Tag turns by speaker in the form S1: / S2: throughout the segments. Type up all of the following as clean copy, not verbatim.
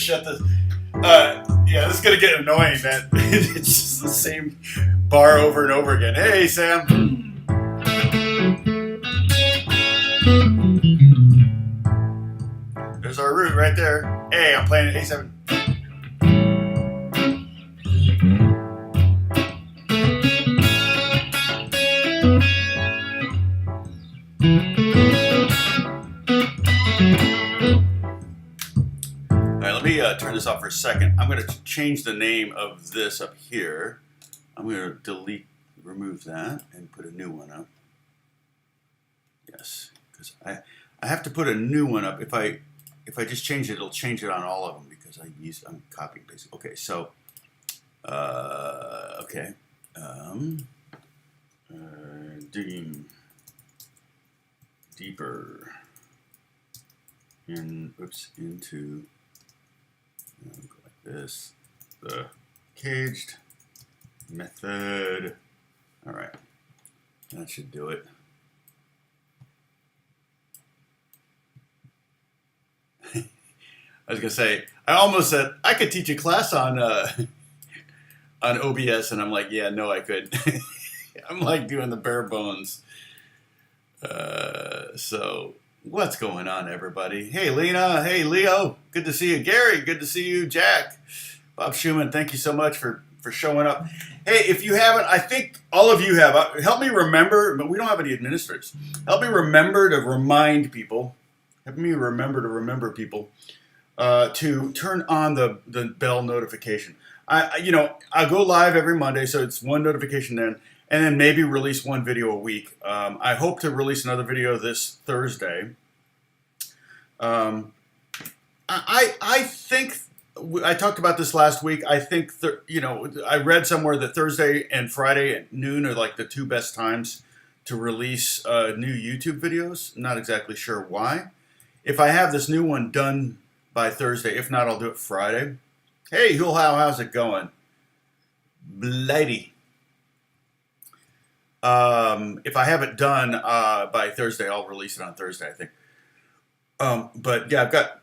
S1: shut this. Yeah, this is gonna get annoying. That it's just the same bar over and over again. Hey, Sam. There's our root right there. Hey, I'm playing an A7. Let me turn this off for a second. I'm going to change the name of this up here. I'm going to remove that and put a new one up. Yes, because I have to put a new one up. If I just change it, it'll change it on all of them because I'm copying basically. Okay, so okay, digging deeper into. Go like this, the caged method. All right, that should do it. I was gonna say, I almost said I could teach a class on OBS, and I'm like, yeah, no, I could. I'm like doing the bare bones. So. What's going on, everybody? Hey, Lena. Hey, Leo. Good to see you. Gary, good to see you. Jack. Bob Schumann, thank you so much for showing up. Hey, if you haven't, I think all of you have. Help me remember, but we don't have any administrators. Help me remember to remind people. Help me remember people to turn on the bell notification. I go live every Monday, so it's one notification then. And then maybe release one video a week. I hope to release another video this Thursday. I think I talked about this last week. I think I read somewhere that Thursday and Friday at noon are like the two best times to release new YouTube videos. Not exactly sure why. If I have this new one done by Thursday, if not, I'll do it Friday. Hey, how's it going? Blighty. If I have it done by Thursday, I'll release it on Thursday, I think. But yeah, I've got.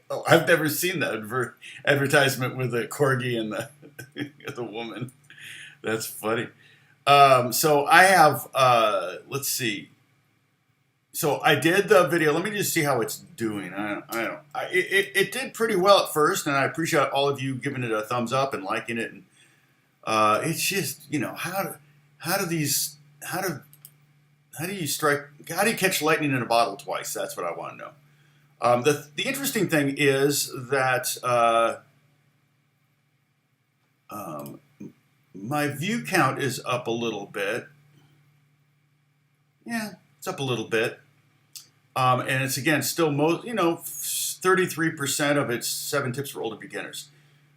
S1: Oh, I've never seen that advertisement with the corgi and the woman. That's funny. So I have. Let's see. So I did the video. Let me just see how it's doing. It did pretty well at first, and I appreciate all of you giving it a thumbs up and liking it. And it's just how do you catch lightning in a bottle twice? That's what I want to know. The interesting thing is that my view count is up a little bit. Yeah. It's up a little bit, and it's again still 33% of it's 7 tips for older beginners.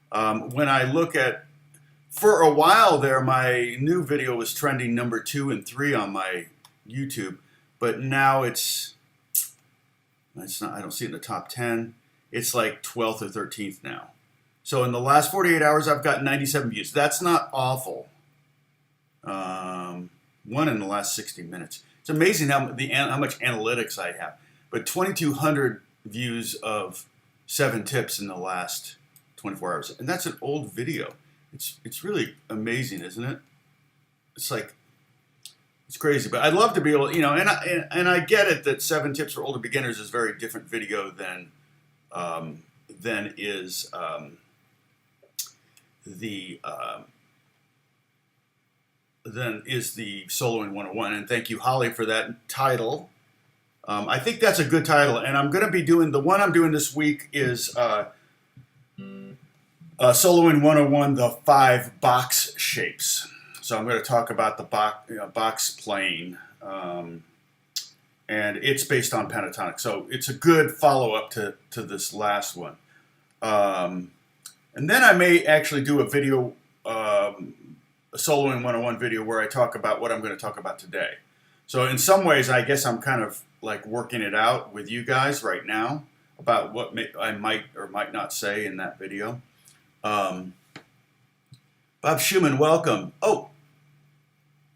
S1: When I look at, for a while there, my new video was trending number 2 and 3 on my YouTube, but now it's not. I don't see it in the top 10. It's like 12th or 13th now. So in the last 48 hours, I've got 97 views. That's not awful. One in the last 60 minutes. It's amazing how much analytics I have. But 2,200 views of 7 tips in the last 24 hours. And that's an old video. It's really amazing, isn't it? It's crazy. But I'd love to be able, and I get it that 7 tips for older beginners is a very different video than is the Soloing 101. And thank you, Holly, for that title. I think that's a good title. And I'm going to be doing, the one I'm doing this week is Soloing 101, the 5 box shapes. So I'm going to talk about the box playing. And it's based on pentatonic. So it's a good follow-up to this last one. And then I may actually do a video, a Soloing 101 video where I talk about what I'm going to talk about today. So in some ways, I guess I'm kind of like working it out with you guys right now about what I might or might not say in that video. Bob Schumann, welcome. Oh,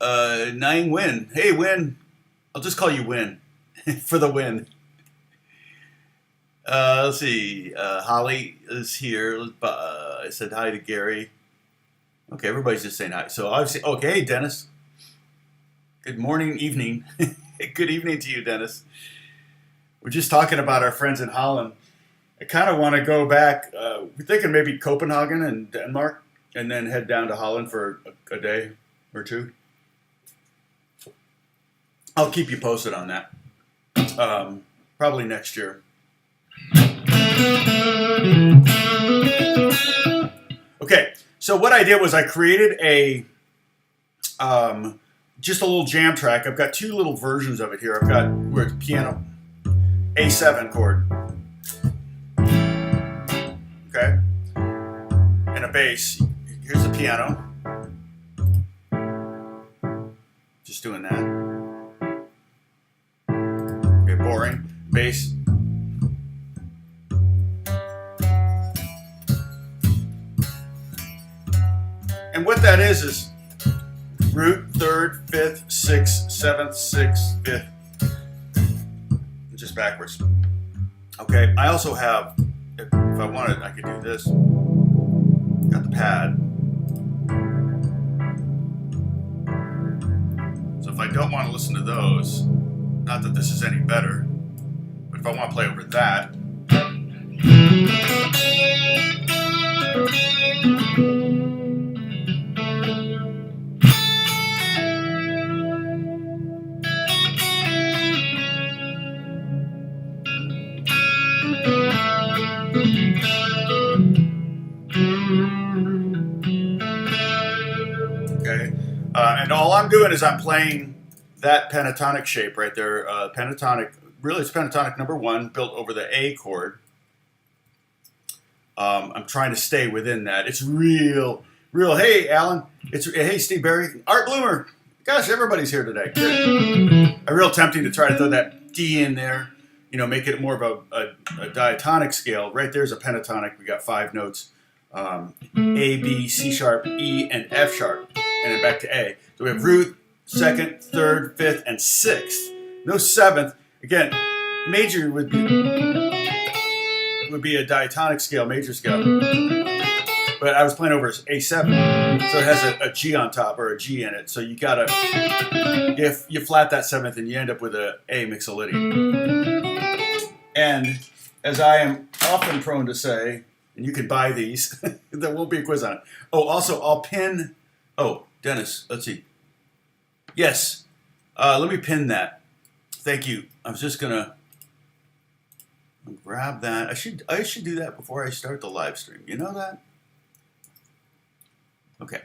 S1: Nine Win. Hey, Win. I'll just call you Win. for the win. Let's see. Holly is here. I said hi to Gary. Okay, everybody's just saying hi. So obviously, okay, Dennis. Good morning, evening. Good evening to you, Dennis. We're just talking about our friends in Holland. I kind of want to go back. We're thinking maybe Copenhagen and Denmark, and then head down to Holland for a day or two. I'll keep you posted on that. Probably next year. Okay, so what I did was I created a just a little jam track. I've got two little versions of it here. I've got where it's piano, A7 chord, okay, and a bass. Here's the piano. Just doing that. Okay, boring. Bass. And what that is root, third, fifth, sixth, seventh, sixth, fifth. Just backwards. Okay, I also have, if I wanted, I could do this. Got the pad. So if I don't want to listen to those, not that this is any better, but if I want to play over that. Okay, and all I'm doing is I'm playing that pentatonic shape right there. Pentatonic, really it's pentatonic number 1 built over the A chord. I'm trying to stay within that. It's real. Hey, Alan. Hey, Steve Barry. Art Bloomer. Gosh, everybody's here today. Good. Real tempting to try to throw that D in there. You know, make it more of a diatonic scale. Right there's a pentatonic. We got 5 notes. A, B, C sharp, E, and F sharp. And then back to A. So we have root, 2nd, 3rd, 5th, and 6th. No 7th. Again, major would be a diatonic scale, major scale. But I was playing over A7, so it has a G on top or a G in it. So you gotta, if you flat that 7th and you end up with a A mixolydian. And as I am often prone to say, and you can buy these, there won't be a quiz on it. Oh, also I'll pin, oh, Dennis, let's see. Yes, let me pin that. Thank you. I was just gonna grab that. I should do that before I start the live stream. You know that? Okay.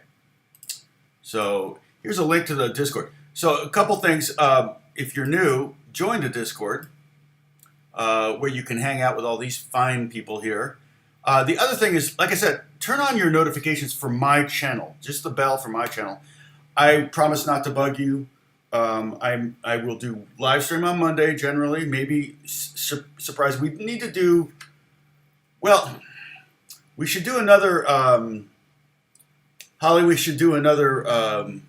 S1: So here's a link to the Discord. So a couple things. If you're new, join the Discord where you can hang out with all these fine people here. The other thing is, like I said, turn on your notifications for my channel. Just the bell for my channel. I promise not to bug you. I will do live stream on Monday generally. Maybe surprise. We need to do. Well, we should do another. Holly, we should do another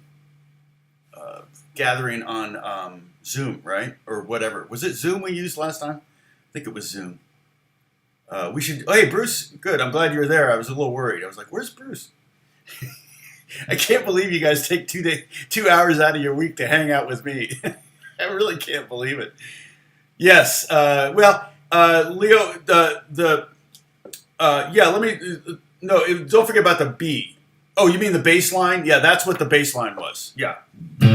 S1: gathering on Zoom, right? Or whatever. Was it Zoom we used last time? I think it was Zoom. We should. Oh, hey, Bruce. Good. I'm glad you're there. I was a little worried. I was like, "Where's Bruce?" I can't believe you guys take 2 hours out of your week to hang out with me. I really can't believe it. Yes. Well, Leo. Yeah. Let me. No. Don't forget about the B. Oh, you mean the bass line? Yeah, that's what the bass line was. Yeah. If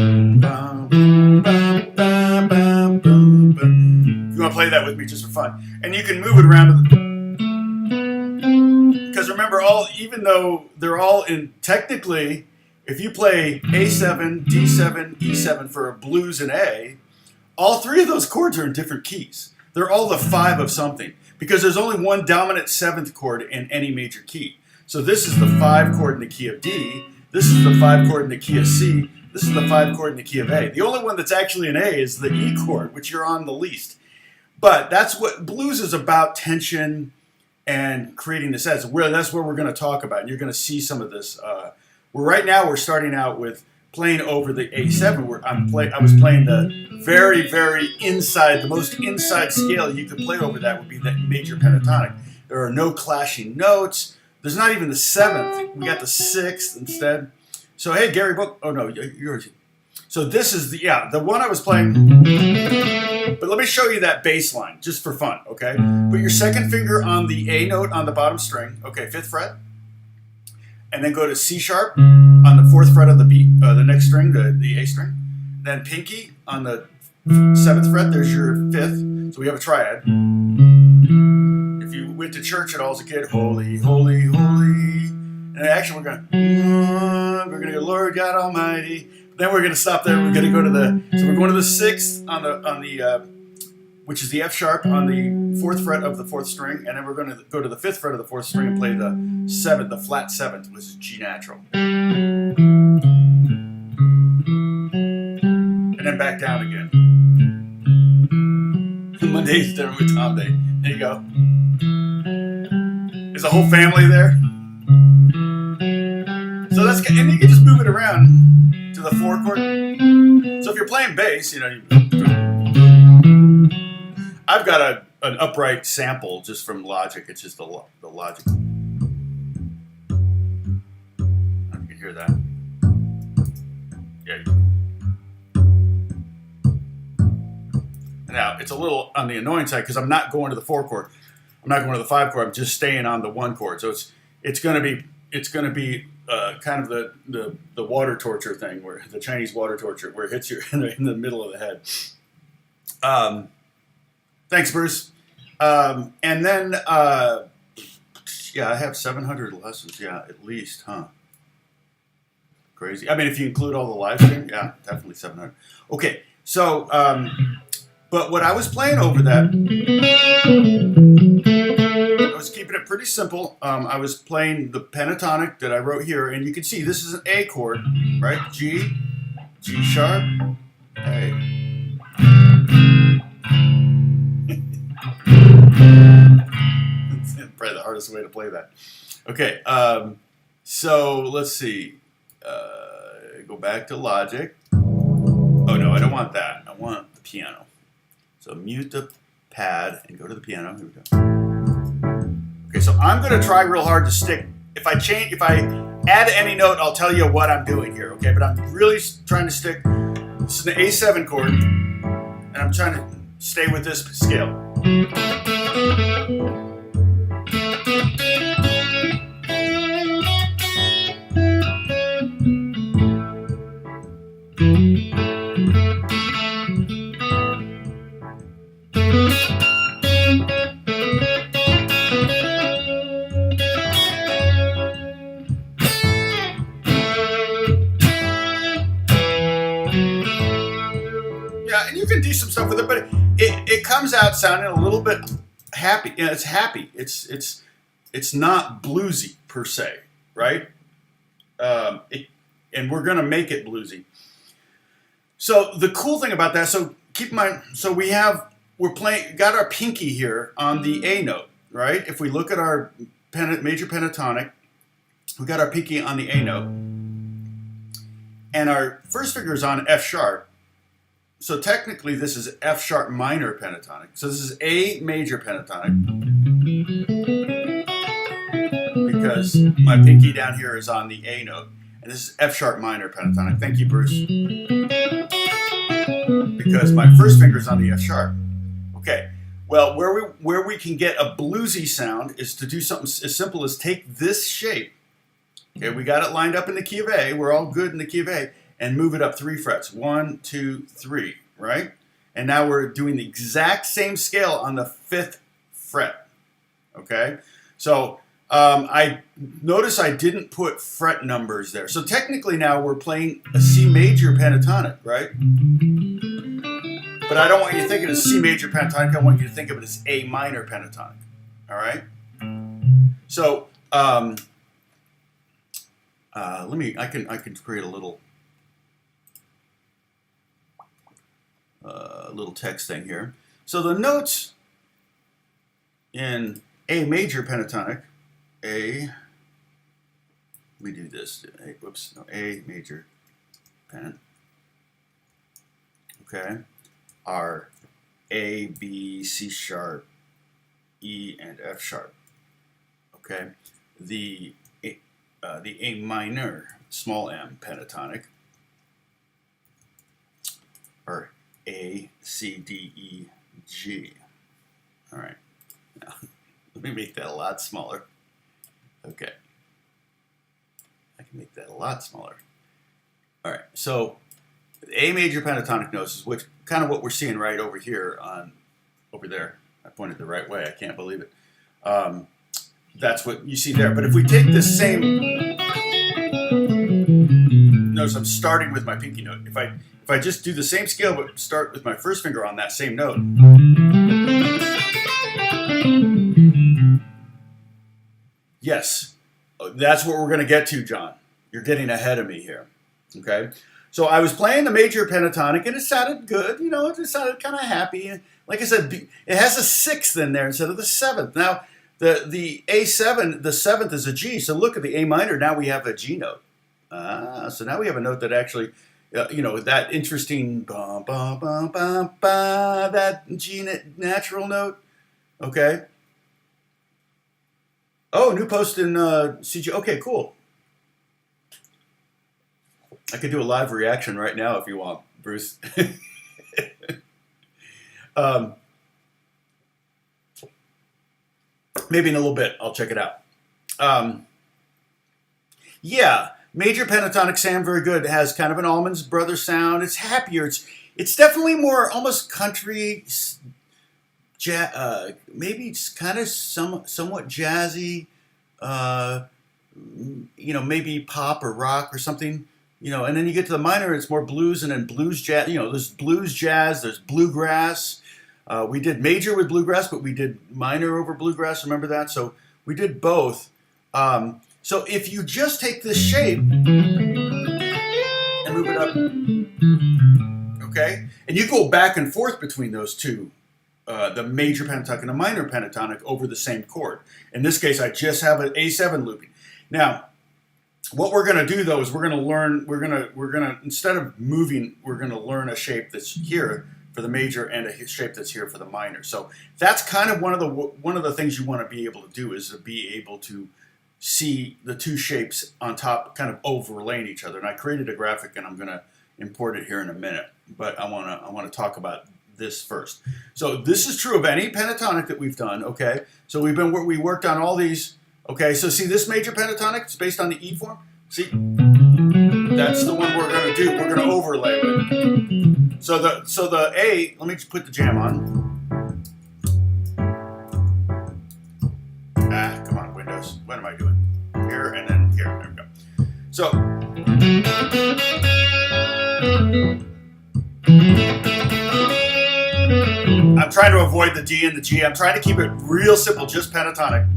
S1: you want to play that with me just for fun. And you can move it around. Because remember, even though they're all in, technically, if you play A7, D7, E7 for blues and A, all 3 of those chords are in different keys. They're all the 5 of something. Because there's only one dominant 7th chord in any major key. So this is the 5 chord in the key of D. This is the 5 chord in the key of C. This is the 5 chord in the key of A. The only one that's actually an A is the E chord, which you're on the least. But that's what blues is about, tension and creating this as. That's what we're going to talk about. And you're going to see some of this. Right now we're starting out with playing over the A7, where I was playing the very, very inside, the most inside scale you could play over that would be that major pentatonic. There are no clashing notes. There's not even the 7th. We got the 6th instead. So hey, Gary Book. Oh no, yours. So this is the one I was playing. But let me show you that bass line just for fun, okay? Put your second finger on the A note on the bottom string, okay, 5th fret, and then go to C sharp on the 4th fret of the B, the next string, the A string. Then pinky on the 7th fret. There's your 5th. So we have a triad. If you went to church at all as a kid, holy, holy, holy. And actually, we're gonna go, Lord God Almighty. Then we're gonna stop there. We're gonna go to we're going to the 6th on the which is the F sharp on the 4th fret of the 4th string, and then we're gonna go to the 5th fret of the 4th string and play the 7th, the flat 7th, which is G natural, and then back down again. Monday's dinner with Tom Day. There you go. There's a whole family there. So that's, and you can just move it around to the 4 chord. So if you're playing bass, I've got an upright sample just from Logic. It's just the Logic. You can hear that. Yeah. Now it's a little on the annoying side because I'm not going to the 4 chord. I'm not going to the 5 chord. I'm just staying on the 1 chord. So it's going to be kind of the water torture thing, where the Chinese water torture, where it hits you in the middle of the head. Thanks, Bruce. And then I have 700 lessons. Yeah, at least, huh? Crazy. I mean, if you include all the live stream, yeah, definitely 700. Okay, so but what I was playing over that, I was keeping it pretty simple. I was playing the pentatonic that I wrote here, and you can see this is an A chord, right? G, G sharp, A. It's probably the hardest way to play that. Okay, so let's see. Go back to Logic. Oh no, I don't want that. I want the piano. So mute the pad and go to the piano. Here we go. Okay, so I'm going to try real hard to stick. If I add any note, I'll tell you what I'm doing here. Okay, but I'm really trying to stick. This is an A7 chord, and I'm trying to stay with this scale. And you can do some stuff with it, but it comes out sounding a little bit happy. Yeah, it's happy. It's not bluesy per se, right? And we're gonna make it bluesy. So the cool thing about that, so keep in mind, so got our pinky here on the A note, right? If we look at our major pentatonic, we got our pinky on the A note, and our first finger is on F sharp. So technically this is F sharp minor pentatonic. So this is A major pentatonic, because my pinky down here is on the A note. And this is F sharp minor pentatonic. Thank you, Bruce. Because my first finger is on the F sharp. Okay. Well, where we can get a bluesy sound is to do something as simple as take this shape. Okay, we got it lined up in the key of A. We're all good in the key of A. And move it up 3 frets. 1, 2, 3, right? And now we're doing the exact same scale on the 5th fret. Okay? So I notice I didn't put fret numbers there. So technically now we're playing a C major pentatonic, right? But I don't want you to think of it as C major pentatonic. I want you to think of it as A minor pentatonic. All right? So I can create a little text thing here. So the notes in A major pentatonic, A major, pen. Okay, are A, B, C sharp, E, and F sharp. Okay, the A minor, small m pentatonic are A, C, D, E, G. All right, now let me make that a lot smaller. Okay, I can make that a lot smaller. All right, so A major pentatonic notes is which kind of what we're seeing right over here on over there. I pointed the right way. I can't believe it. That's what you see there. But if we take this same, notice I'm starting with my pinky note. If I just do the same scale but start with my first finger on that same note, yes, that's what we're going to get to, John. You're getting ahead of me here. Okay, so I was playing the major pentatonic and it sounded good. You know, it sounded kind of happy. Like I said, it has a sixth in there instead of the seventh. Now, the A7, the seventh is a G. So look at the A minor. Now we have a G note. So now we have a note that actually, you know, that interesting ba ba ba ba ba, that G natural note. Okay. Oh, new post in CG. Okay, cool. I could do a live reaction right now if you want, Bruce. Maybe in a little bit. I'll check it out. Yeah, major pentatonic sound very good. It has kind of an Allman Brothers sound. It's happier. It's definitely more almost country, maybe it's kind of somewhat jazzy. You know, maybe pop or rock or something. You know, and then you get to the minor, it's more blues and then blues jazz. You know, there's blues jazz, there's bluegrass. We did major with bluegrass, but we did minor over bluegrass. Remember that? So we did both. So if you just take this shape and move it up, okay, and you go back and forth between those two, the major pentatonic and the minor pentatonic over the same chord. In this case, I just have an A7 looping. Now, what we're going to do though is we're going to learn. We're going to instead of moving, we're going to learn a shape that's here for the major and a shape that's here for the minor. So that's kind of one of the things you want to be able to do is to be able to see the two shapes on top, kind of overlaying each other. And I created a graphic, and I'm going to import it here in a minute. But I want to talk about this first. So this is true of any pentatonic that we've done. Okay, so we worked on all these. Okay, so see this major pentatonic, it's based on the E form. See, that's the one we're going to do. We're going to overlay it. So the A, let me just put the jam on. Come on, Windows. What am I doing? Here and then here. There we go. So, I'm trying to avoid the D and the G. I'm trying to keep it real simple, just pentatonic.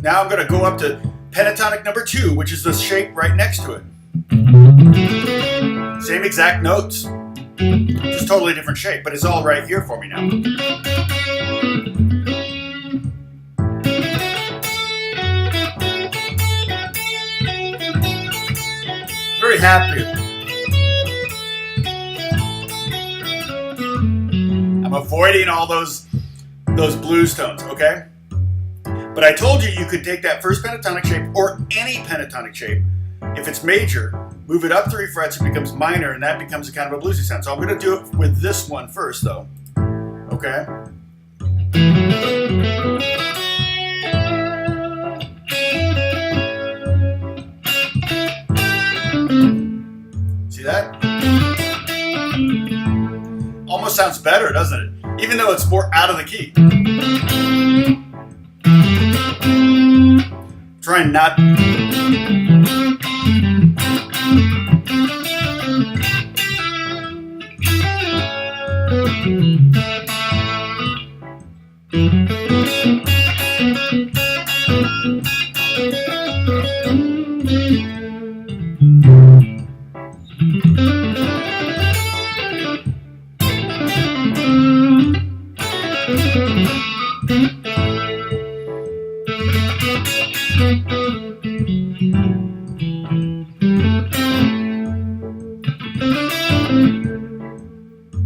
S1: Now I'm going to go up to pentatonic number 2, which is the shape right next to it. Same exact notes, just totally different shape, but it's all right here for me now. Very happy. I'm avoiding all those blues tones, okay? But I told you you could take that first pentatonic shape or any pentatonic shape. If it's major, move it up 3 frets, it becomes minor, and that becomes a kind of a bluesy sound. So I'm going to do it with this one first, though. Okay? See that? Almost sounds better, doesn't it? Even though it's more out of the key. Trying not.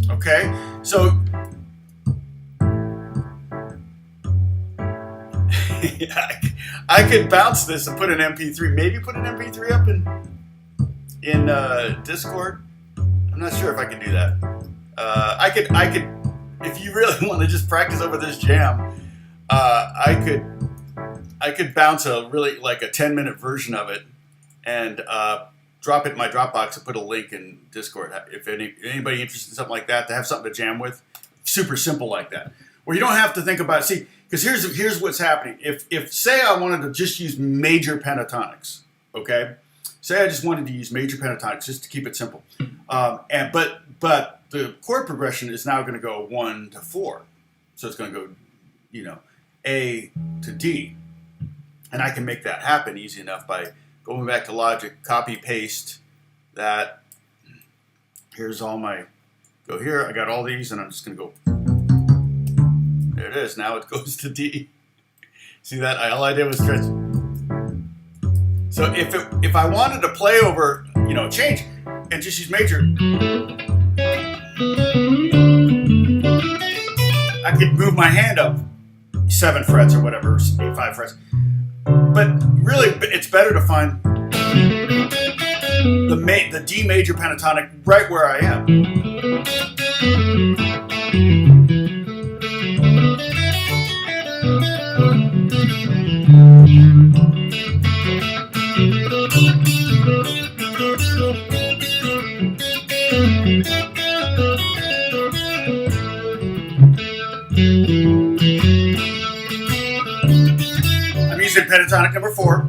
S1: Okay, so I could bounce this and put an MP3. Maybe put an MP3 up in Discord. I'm not sure if I can do that. I could, if you really want to just practice over this jam, I could bounce a really like a 10-minute version of it and drop it in my Dropbox and put a link in Discord. If anybody interested in something like that, to have something to jam with, super simple like that, where you don't have to think about it. See, because here's what's happening. If say I wanted to just use major pentatonics, okay? Say I just wanted to use major pentatonics just to keep it simple, but the chord progression is now going to go 1 to 4, so it's going to go, A to D, and I can make that happen easy enough by going back to Logic, copy paste that. Here's all my, go here. I got all these, and I'm just going to go. There it is. Now it goes to D. See that? All I did was stretch. So if I wanted to play over, change and just use major, I could move my hand up 7 frets or whatever, 5 frets. But really, it's better to find the D major pentatonic right where I am. I'm using pentatonic number 4.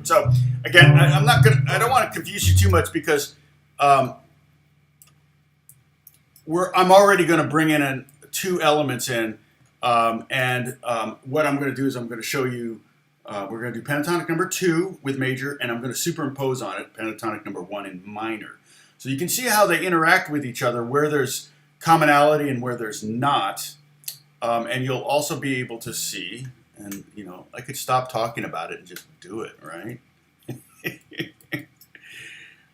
S1: So again, I don't want to confuse you too much because I'm already going to bring in 2 elements in, and what I'm going to do is I'm going to show you. We're going to do pentatonic number 2 with major, and I'm going to superimpose on it pentatonic number 1 in minor. So you can see how they interact with each other, where there's commonality and where there's not. And you'll also be able to see, and I could stop talking about it and just do it, right?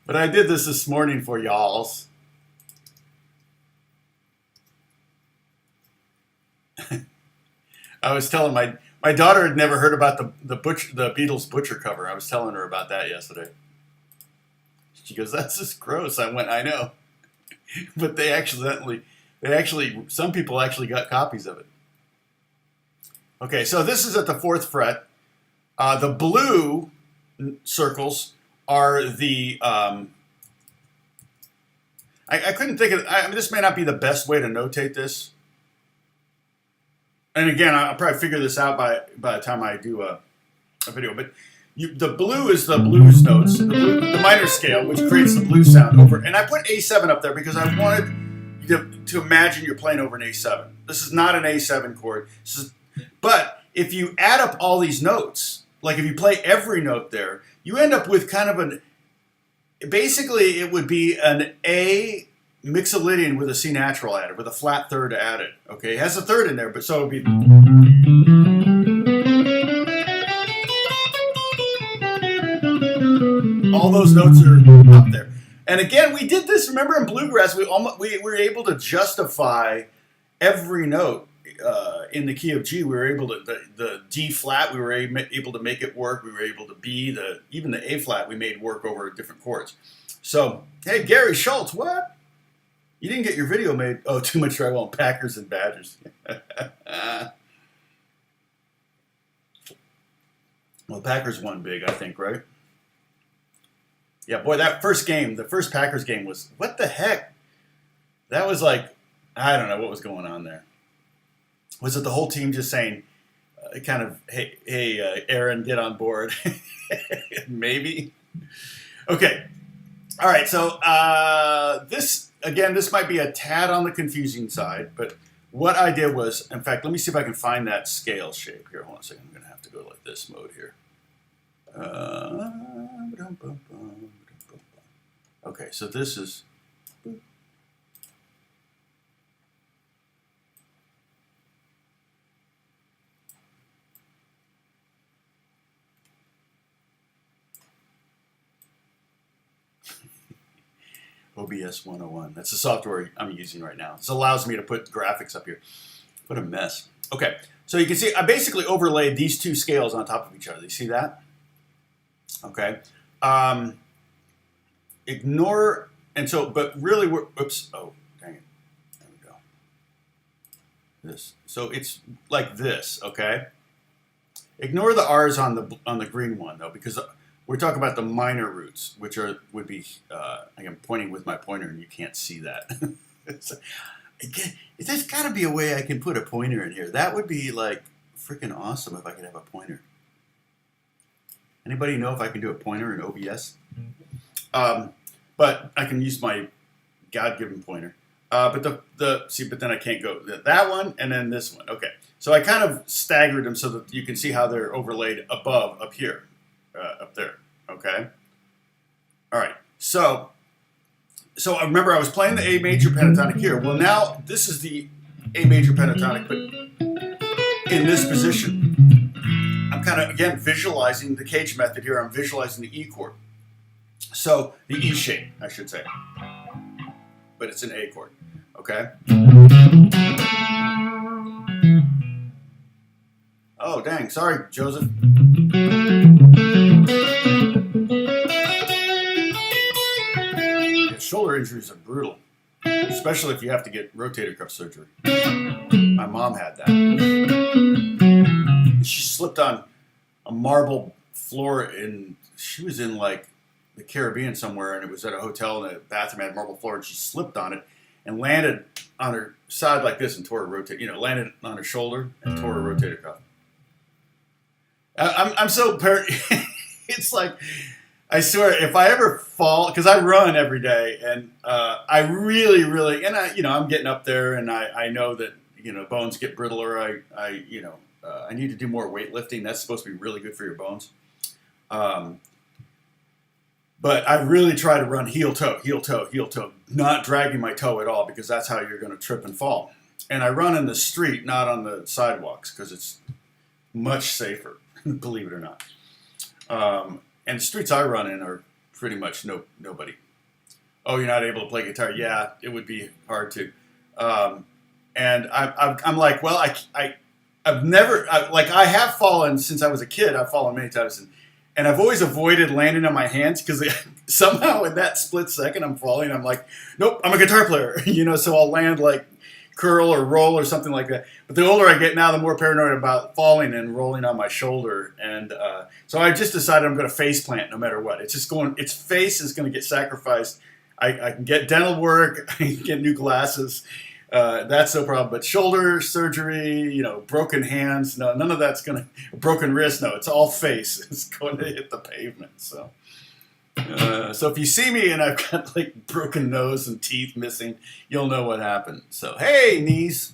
S1: But I did this morning for y'alls. I was telling my daughter had never heard about the Beatles Butcher cover. I was telling her about that yesterday. She goes, "That's just gross." I went, "I know," but some people actually got copies of it. Okay, so this is at the 4th fret. The blue circles are the. I couldn't think of. This may not be the best way to notate this. And again, I'll probably figure this out by the time I do a video. But the blue is the blues notes, the minor scale, which creates the blues sound over. And I put A7 up there because I wanted to imagine you're playing over an A7. This is not an A7 chord. But if you add up all these notes, like if you play every note there, you end up with kind of basically it would be an A mixolydian with a C natural added, with a flat third added. Okay, it has a third in there, but so it would be. All those notes are up there. And again, we did this, remember in bluegrass, we were able to justify every note in the key of G. We were able to, the D flat, we were able to make it work. We were able to B, even the A flat, we made work over different chords. So, hey, Gary Schultz, what? You didn't get your video made. Oh, too much drywall, Packers and Badgers. Well, Packers won big, I think, right? Yeah, boy, that first game, the first Packers game was, what the heck? That was like, I don't know what was going on there. Was it the whole team just saying, hey, Aaron, get on board? Maybe. Okay. All right, so this might be a tad on the confusing side, but what I did was, in fact, let me see if I can find that scale shape here. Hold on a second. I'm going to have to go like this mode here. Okay, so this is. OBS 101. That's the software I'm using right now. This allows me to put graphics up here. What a mess. Okay, so you can see I basically overlaid these two scales on top of each other. You see that? Okay. Ignore, and so, but really we're, oops, oh, dang it. There we go. This. So it's like this, okay? Ignore the R's on the green one though, because we're talking about the minor roots, which would be, I'm pointing with my pointer and you can't see that. So, again, there's got to be a way I can put a pointer in here. That would be like freaking awesome if I could have a pointer. Anybody know if I can do a pointer in OBS? But I can use my God-given pointer. But but then I can't go that one and then this one. Okay, so I kind of staggered them so that you can see how they're overlaid above, up here. Up there, okay? All right, so I remember I was playing the A major pentatonic here. Well, now this is the A major pentatonic, but in this position. I'm kind of, again, visualizing the CAGED method here. I'm visualizing the E chord. So, the E shape, I should say. But it's an A chord, okay? Oh, dang, sorry, Joseph. Yeah, shoulder injuries are brutal, especially if you have to get rotator cuff surgery. My mom had that. She slipped on a marble floor she was in like the Caribbean somewhere, and it was at a hotel, and the bathroom had marble floor, and she slipped on it and landed on her side like this and tore her landed on her shoulder and tore her rotator cuff. I'm so it's like, I swear, if I ever fall, because I run every day, and I really, and I'm getting up there, and I know that, bones get brittler. I need to do more weightlifting. That's supposed to be really good for your bones. But I really try to run heel toe, not dragging my toe at all, because that's how you're going to trip and fall. And I run in the street, not on the sidewalks, because it's much safer, believe it or not. And the streets I run in are pretty much nobody. Oh, you're not able to play guitar? Yeah, it would be hard to. And I'm like, well, I've never, I have fallen since I was a kid. I've fallen many times, and I've always avoided landing on my hands, because somehow in that split second I'm falling, I'm like, nope, I'm a guitar player, so I'll land like curl or roll or something like that. But the older I get now, the more paranoid about falling and rolling on my shoulder. And so I just decided I'm going to face plant no matter what. Its face is going to get sacrificed. I can get dental work, I can get new glasses. That's no problem. But shoulder surgery, broken hands, no, none of that's going to, broken wrist, no, it's all face. It's going to hit the pavement. So if you see me and I've got like broken nose and teeth missing, you'll know what happened. So, hey, knees.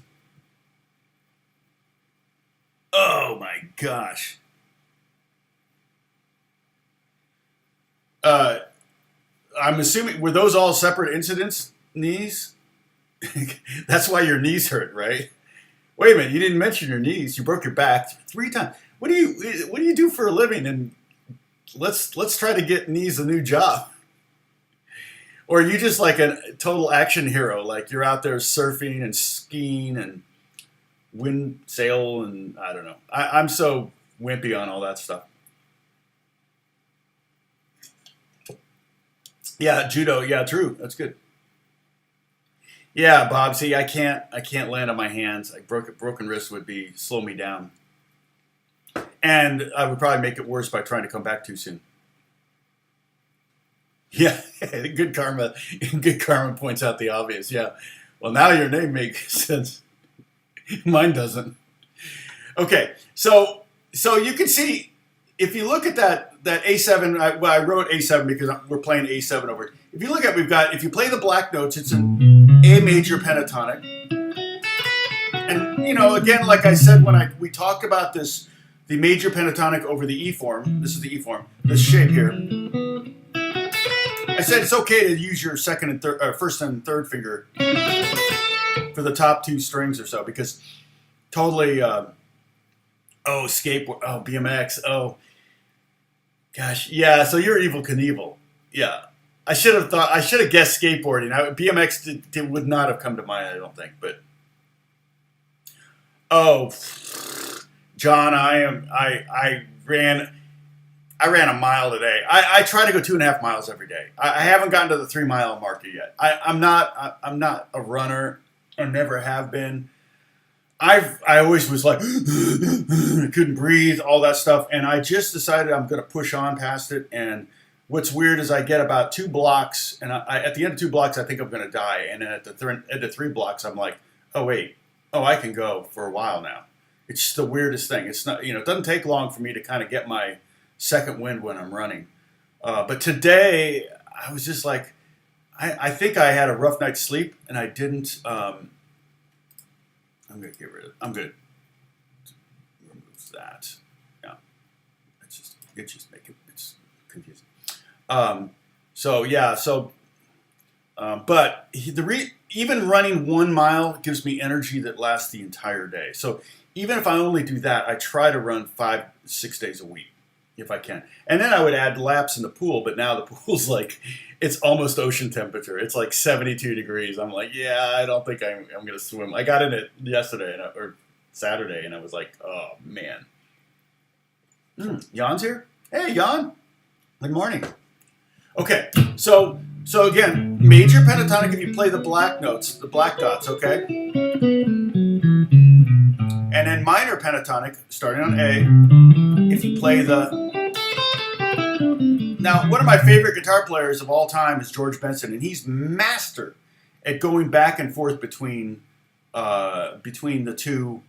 S1: Oh my gosh. I'm assuming, were those all separate incidents, knees? That's why your knees hurt, right? Wait a minute, you didn't mention your knees. You broke your back 3 times. What do you do for a living? And let's try to get knees a new job. Or are you just like a total action hero? Like you're out there surfing and skiing and wind sail and I don't know. I'm so wimpy on all that stuff. Yeah, judo. Yeah, true. That's good. Yeah, Bob. See, I can't land on my hands. Like broken wrist would slow me down, and I would probably make it worse by trying to come back too soon. Yeah, good karma. Good karma points out the obvious. Yeah. Well, now your name makes sense. Mine doesn't. Okay, so you can see if you look at that A7. I wrote A7 because we're playing A7 over it. If you look at, if you play the black notes, it's an A major pentatonic. you know, again, like I said when we talked about this, the major pentatonic over the E form. This is the E form. This shape here. I said it's okay to use your second and third, first and third finger for the top two strings or so, because totally. Skateboard. Oh, BMX. Oh, gosh. Yeah. So you're Evel Knievel. Yeah. I should have guessed skateboarding. BMX would not have come to mind, I don't think. But John, I ran a mile today. I try to go 2.5 miles every day. I haven't gotten to the 3 mile marker yet. I'm not a runner. I never have been. I always was like couldn't breathe, all that stuff, and I just decided I'm going to push on past it. And what's weird is I get about 2 blocks, and at the end of 2 blocks I think I'm going to die, and then at the 3 blocks I'm like, I can go for a while now. It's just the weirdest thing. It's not, it doesn't take long for me to kind of get my second wind when I'm running. But today I was just like, I think I had a rough night's sleep, and I didn't. I'm going to get rid of it. I'm going to remove that. Yeah. It's just making it's confusing. But even running 1 mile gives me energy that lasts the entire day. So even if I only do that, I try to run 5-6 days a week if I can. And then I would add laps in the pool, but now the pool's like, it's almost ocean temperature. It's like 72 degrees. I'm like, yeah, I don't think I'm going to swim. I got in it yesterday or Saturday, and I was like, oh, man. Jan's here? Hey, Jan. Good morning. Okay, so again, major pentatonic if you play the black notes, the black dots, okay? And then minor pentatonic, starting on A, if you play the... Now, one of my favorite guitar players of all time is George Benson, and he's master at going back and forth between the two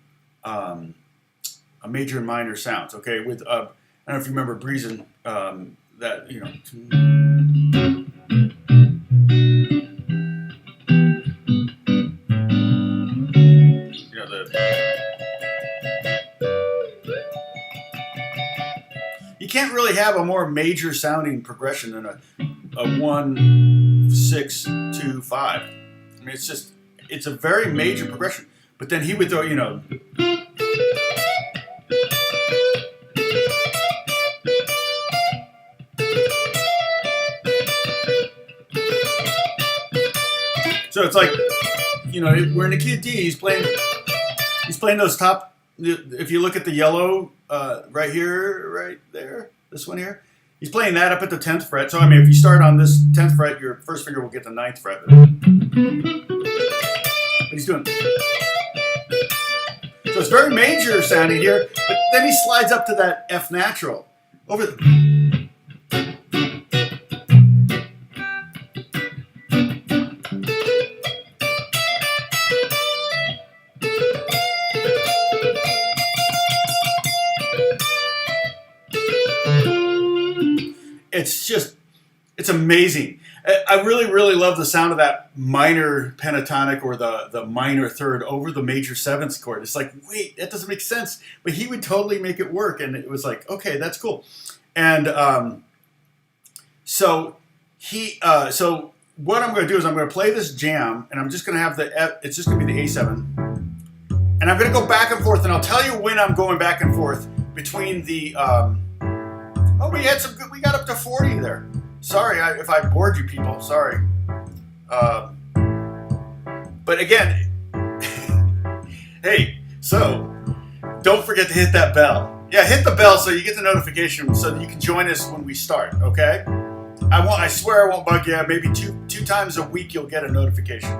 S1: major and minor sounds, okay? With, I don't know if you remember Breezin', that, you can't really have a more major sounding progression than a 1, 6, 2, 5. I mean, it's a very major progression. But then he would throw, so it's like, we're in the key of D. He's playing those top. If you look at the yellow right here, right there, this one here, he's playing that up at the 10th fret. So I mean, if you start on this 10th fret, your first finger will get the 9th fret. But he's doing. So it's very major sounding here, but then he slides up to that F natural over the. It's amazing. I really, really love the sound of that minor pentatonic or the minor third over the major seventh chord. It's like, wait, that doesn't make sense. But he would totally make it work. And it was like, okay, that's cool. And so what I'm going to do is I'm going to play this jam, and I'm just going to have it's just going to be the A7. And I'm going to go back and forth, and I'll tell you when I'm going back and forth between the... we got up to 40 there. Sorry if I bored you people. Sorry. But again, hey, so don't forget to hit that bell. Yeah, hit the bell so you get the notification so that you can join us when we start, okay? I swear I won't bug you. Maybe two times a week you'll get a notification.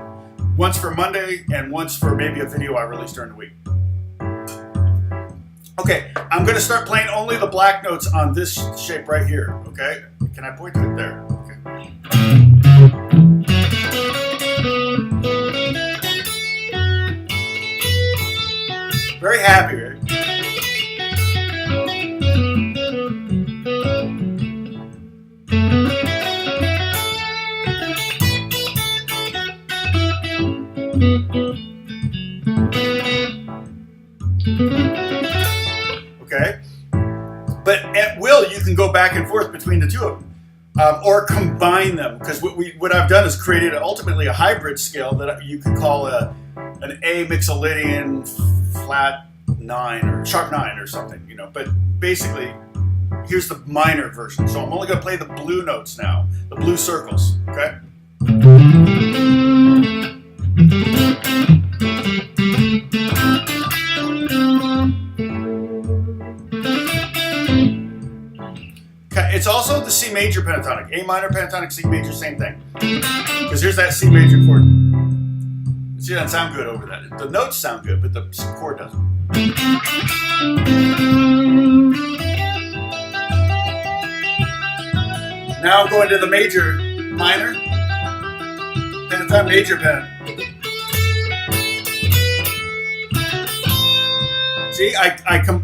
S1: Once for Monday and once for maybe a video I release during the week. Okay, I'm going to start playing only the black notes on this shape right here, okay? Can I point to it there? Okay. Very happy, right? at will, you can go back and forth between the two of them. Or combine them, because what I've done is created ultimately a hybrid scale that you could call an A mixolydian flat 9 or sharp 9 or something, you know. But basically, here's the minor version. So I'm only going to play the blue notes now, the blue circles, okay? It's also the C major pentatonic. A minor pentatonic, C major, same thing. Because here's that C major chord. See, that sound good over that. The notes sound good, but the chord doesn't. Now I'm going to the major, minor, pentatonic, major pen. See,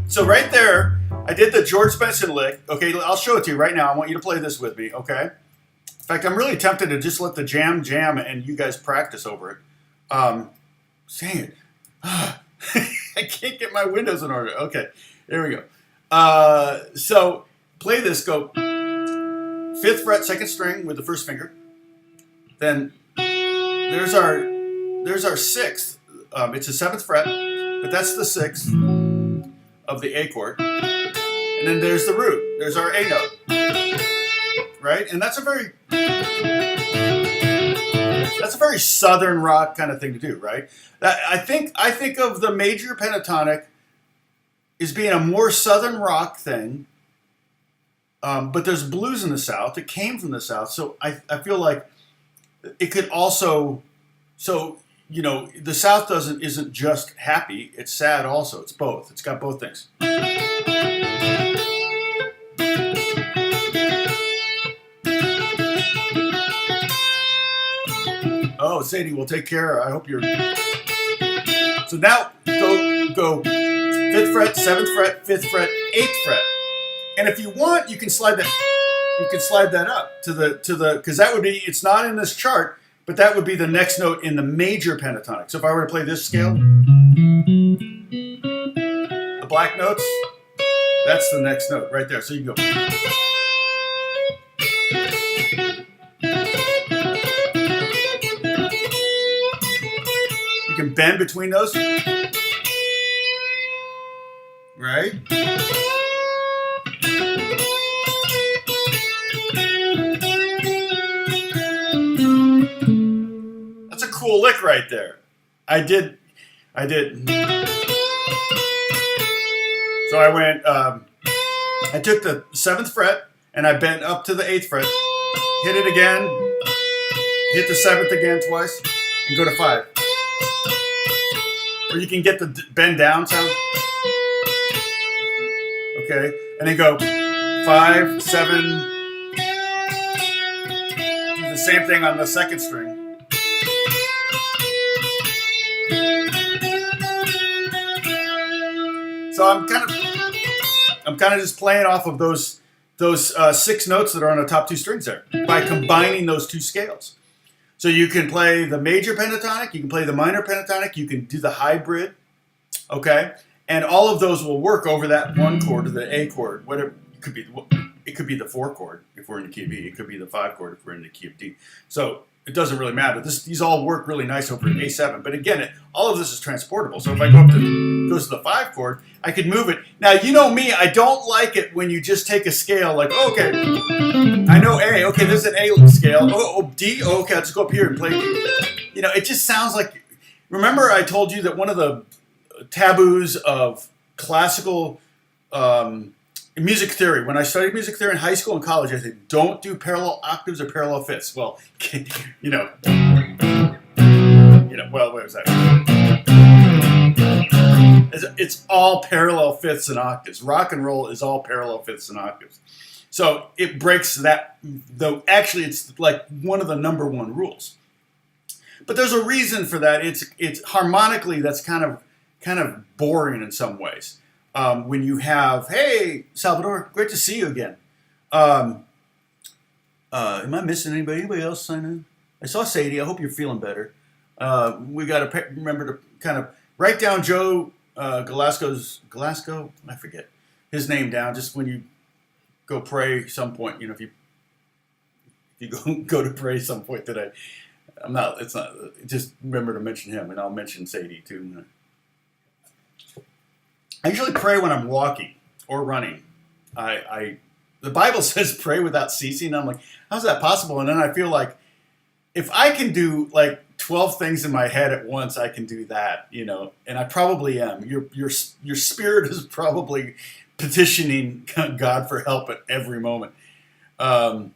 S1: so right there, I did the George Benson lick. Okay, I'll show it to you right now. I want you to play this with me, okay? In fact, I'm really tempted to just let the jam and you guys practice over it. Dang it. I can't get my windows in order. Okay, there we go. So play this, go 5th fret, 2nd string with the 1st finger. Then there's our 6th. It's a 7th fret, but that's the 6th of the A chord. And then there's the root. There's our A note, right? And that's a very southern rock kind of thing to do, right? I think of the major pentatonic as being a more southern rock thing, but there's blues in the South. It came from the South, so I feel like it could also, so you know, the South isn't just happy; it's sad also. It's both. It's got both things. Oh, Sadie, we'll take care. I hope you're. So now go 5th fret, 7th fret, 5th fret, 8th fret, and if you want, you can slide that. You can slide that up to the because that would be. It's not in this chart, but that would be the next note in the major pentatonic. So if I were to play this scale, the black notes, that's the next note right there. So you can go. You can bend between those, right? That's a cool lick right there. I did. So I went, I took the 7th fret and I bent up to the 8th fret, hit it again, hit the 7th again twice, and go to 5. Or you can get the bend down sound. Okay, and then go 5, 7. Do the same thing on the 2nd string. So I'm kind of just playing off of those 6 notes that are on the top 2 strings there by combining those 2 scales. So you can play the major pentatonic, you can play the minor pentatonic, you can do the hybrid, okay? And all of those will work over that 1 chord or the A chord, whatever. It could be the 4 chord if we're in the key of B. It could be the 5 chord if we're in the key of D. So it doesn't really matter. These all work really nice over an A7. But again, all of this is transportable. So if I goes to the 5 chord, I could move it. Now, you know me, I don't like it when you just take a scale like, okay, I know A, okay, there's an A scale. Oh, D, oh, okay, I'll just go up here and play D. You know, it just sounds like, remember I told you that one of the taboos of classical music theory, when I studied music theory in high school and college, I said, don't do parallel octaves or parallel fifths. Well, well, what was that? It's all parallel fifths and octaves. Rock and roll is all parallel fifths and octaves. So it breaks that, though actually it's like one of the number 1 rules. But there's a reason for that. It's harmonically, that's kind of boring in some ways. When you have, hey, Salvador, great to see you again. Am I missing anybody? Anybody else sign in? I saw Sadie. I hope you're feeling better. We got to remember to kind of write down Joe Glasgow, I forget his name down, just when you go pray some point, if you go to pray some point today, it's not, just remember to mention him, and I'll mention Sadie too. I usually pray when I'm walking or running. The Bible says pray without ceasing. I'm like, how's that possible? And then I feel like if I can do like 12 things in my head at once, I can do that, and I probably am. Your spirit is probably petitioning God for help at every moment. So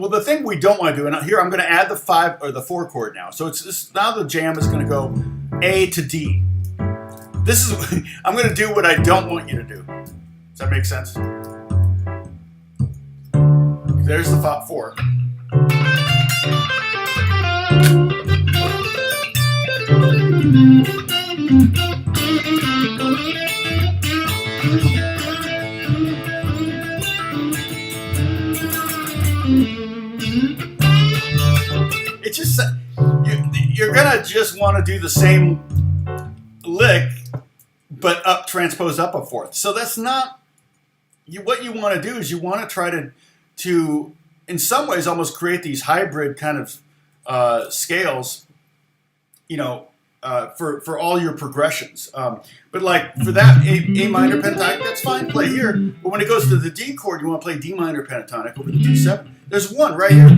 S1: the thing we don't want to do, and here I'm going to add the 5 or the 4 chord now. So now the jam is going to go A to D. I'm going to do what I don't want you to do. Does that make sense? There's the 4. It's just you're gonna just want to do the same lick, but transpose up a fourth. So that's not what you want to do. Is you want to try to in some ways almost create these hybrid kind of scales, for all your progressions. But like for that A minor pentatonic, that's fine, play here. But when it goes to the D chord, you want to play D minor pentatonic over the D7. There's one right here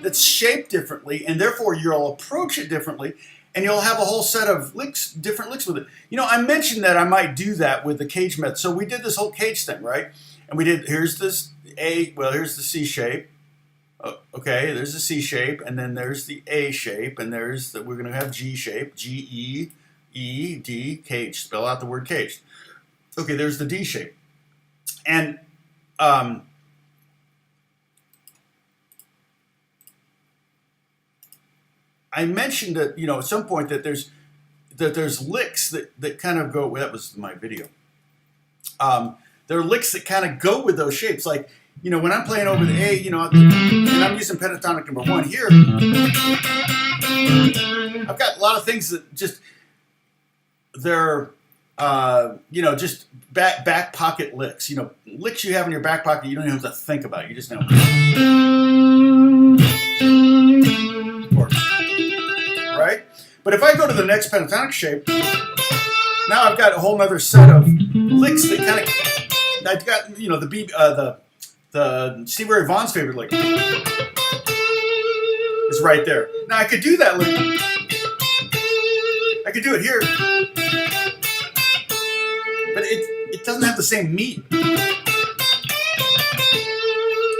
S1: that's shaped differently, and therefore you'll approach it differently, and you'll have a whole set of different licks with it. I mentioned that I might do that with the CAGED method. So we did this whole CAGED thing, right? And we did, here's the C shape. Okay, there's the C shape, and then there's the A shape, and we're going to have G shape, G, E, D, CAGED. Spell out the word CAGED. Okay, there's the D shape. And I mentioned that, at some point that there's licks that kind of go, that was my video. There are licks that kind of go with those shapes. Like, when I'm playing over the A, and I'm using pentatonic number 1 here, I've got a lot of things that they're, just back pocket licks. Licks you have in your back pocket you don't even have to think about. You just know. Right? But if I go to the next pentatonic shape, now I've got a whole other set of licks that kind of, I've got, the Stevie Ray Vaughan's favorite lick is right there. Now I could do that lick. I could do it here, but it doesn't have the same meat.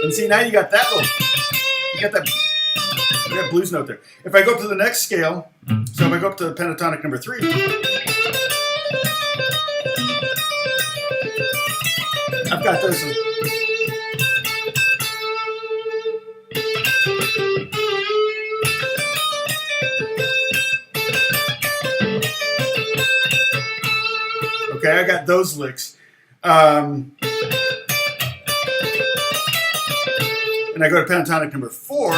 S1: And see, now you got that that blues note there. If I go up to the next scale, so if I go up to the pentatonic number 3, I've got those. Okay, I got those licks. And I go to pentatonic number 4.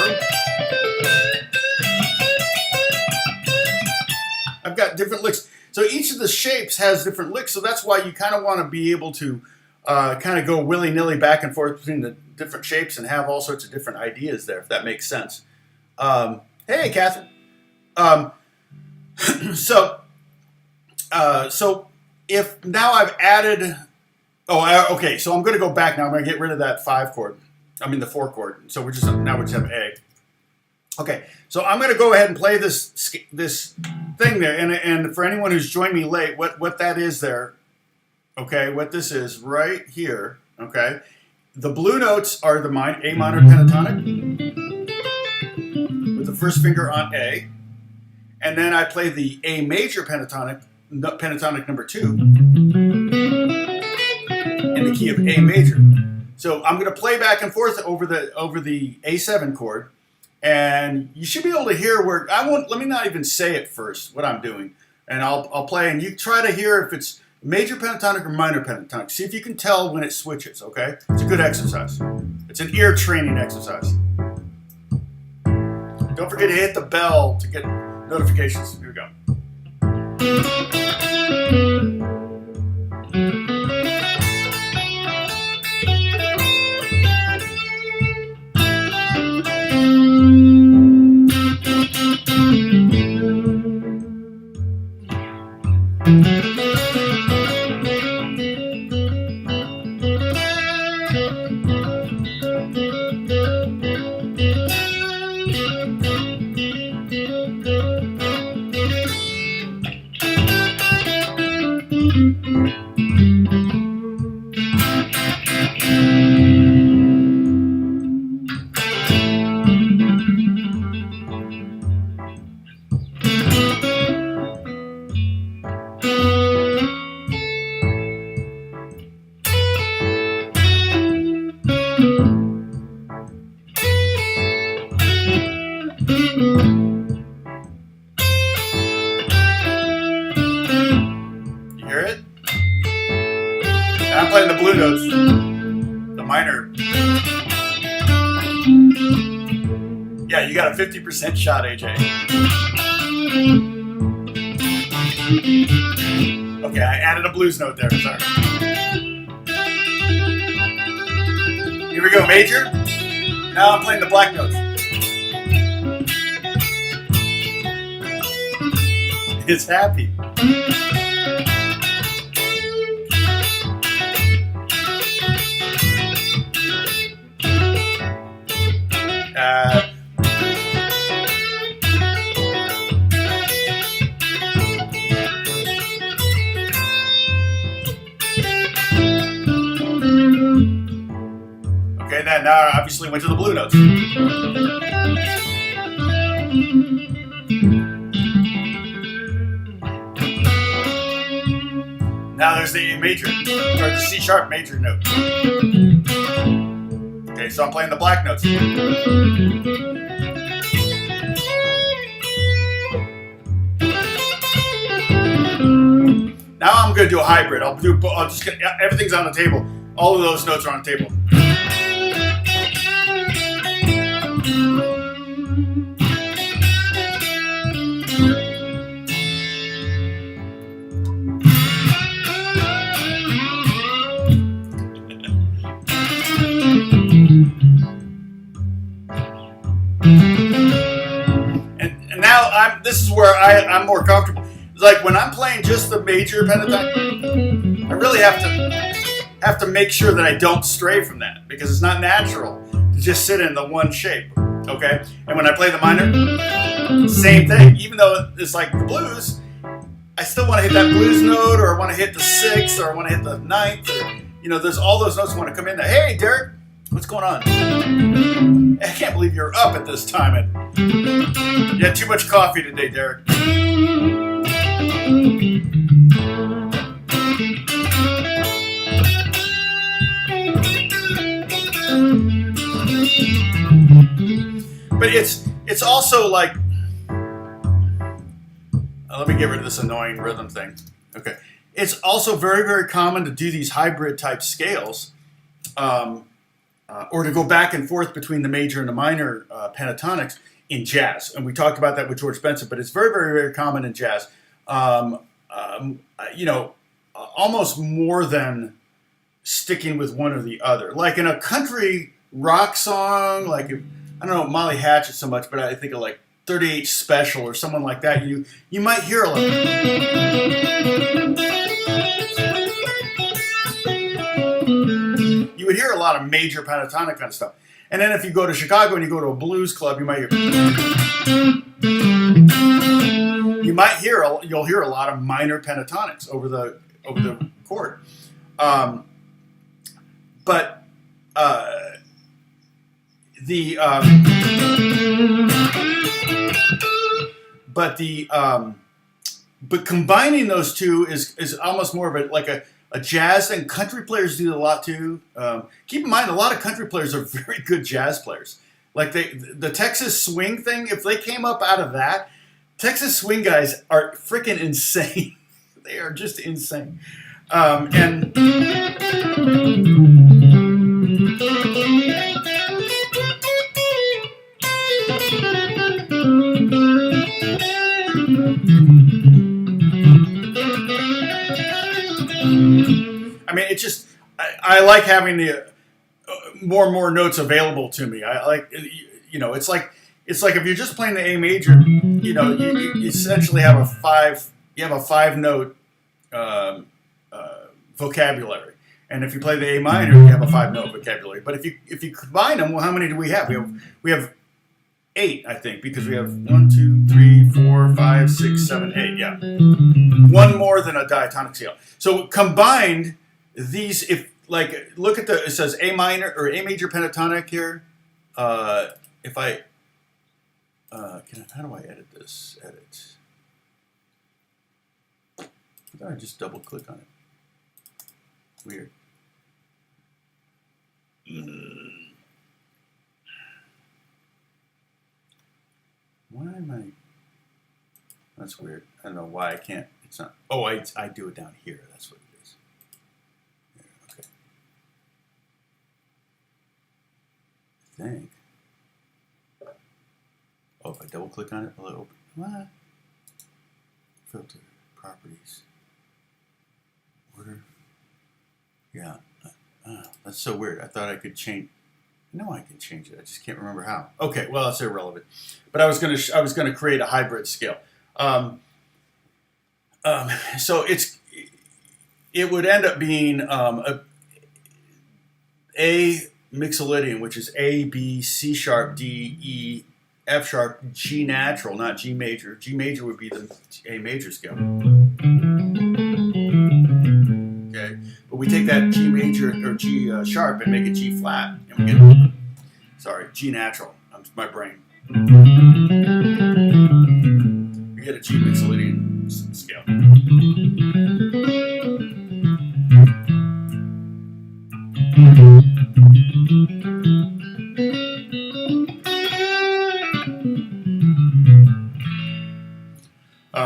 S1: I've got different licks. So each of the shapes has different licks. So that's why you kind of want to be able to kind of go willy-nilly back and forth between the different shapes and have all sorts of different ideas there, if that makes sense. Hey, Catherine. So if now I've added, okay, so I'm going to go back now. I'm going to get rid of that 4 chord. So we just have A. Okay, so I'm going to go ahead and play this thing there, and for anyone who's joined me late, what that is there, okay, what this is right here, okay, the blue notes are the A minor pentatonic with the first finger on A, and then I play the A major pentatonic number 2 in the key of A major. So I'm going to play back and forth over the A7 chord, and you should be able to hear where let me not even say it first what I'm doing, and I'll play, and you try to hear if it's major pentatonic or minor pentatonic. See if you can tell when it switches. Okay, it's a good exercise. It's an ear training exercise. Don't forget to hit the bell to get notifications. Here we go. I'm playing the blue notes, the minor. Yeah, you got a 50% shot, AJ. Okay, I added a blues note there, sorry. Here we go, major. Now I'm playing the black notes. It's happy. Okay, then now I obviously went to the blue notes. Now there's the major, or the C sharp major note. Okay, so I'm playing the black notes. Now I'm going to do a hybrid. I'll just get, everything's on the table. All of those notes are on the table. And now this is where I'm more comfortable. It's like when I'm playing just the major pentatonic, I really have to make sure that I don't stray from that, because it's not natural to just sit in the one shape. Okay? And when I play the minor, same thing. Even though it's like the blues, I still want to hit that blues note, or I want to hit the sixth, or I want to hit the ninth, or, there's all those notes want to come in there. Hey, Derek, what's going on? I can't believe you're up at this time. You had too much coffee today, Derek. But it's also like, let me get rid of this annoying rhythm thing. Okay, it's also very, very common to do these hybrid type scales, or to go back and forth between the major and the minor pentatonics in jazz. And we talked about that with George Benson, but it's very, very, very common in jazz. Almost more than sticking with one or the other. Like in a country rock song, like I don't know Molly Hatchet so much, but I think of like 38 Special or someone like that. You might hear a lot. You would hear a lot of major pentatonic kind of stuff. And then if you go to Chicago and you go to a blues club, you might hear. You'll hear a lot of minor pentatonics over the chord. But combining those two is almost more of a jazz thing. Country players do a lot too. Keep in mind, a lot of country players are very good jazz players. Like the Texas swing thing, if they came up out of that, Texas swing guys are freaking insane. They are just insane. I mean, it's just I like having the more and more notes available to me. I like, you know, it's like if you're just playing the A major, you know, you essentially have a 5-note vocabulary. And if you play the A minor, you have a 5-note vocabulary. But if you combine them, well, how many do we have? We have 8, I think, because we have 1, 2, 3, 4, 5, 6, 7, 8. Yeah, one more than a diatonic scale. So combined, these, if like look at it says A minor or A major pentatonic here. If I how do I edit this? Edit. I thought I just double click on it. Weird. Why am I? That's weird. I don't know why I can't. It's not. Oh, I do it down here. That's what it is. Yeah, okay. I think. Oh, if I double click on it, will it open? What? Filter properties. Order. Yeah. That's so weird. I thought I could change. No, I can change it. I just can't remember how. Okay, well, that's irrelevant. But I was gonna create a hybrid scale. So it would end up being A mixolydian, which is A, B, C sharp, D, E, F sharp, G natural, not G major. G major would be the A major scale. Okay, but we take that G major or G sharp and make it G flat, and we get G natural. My brain. We get a G mixolydian scale.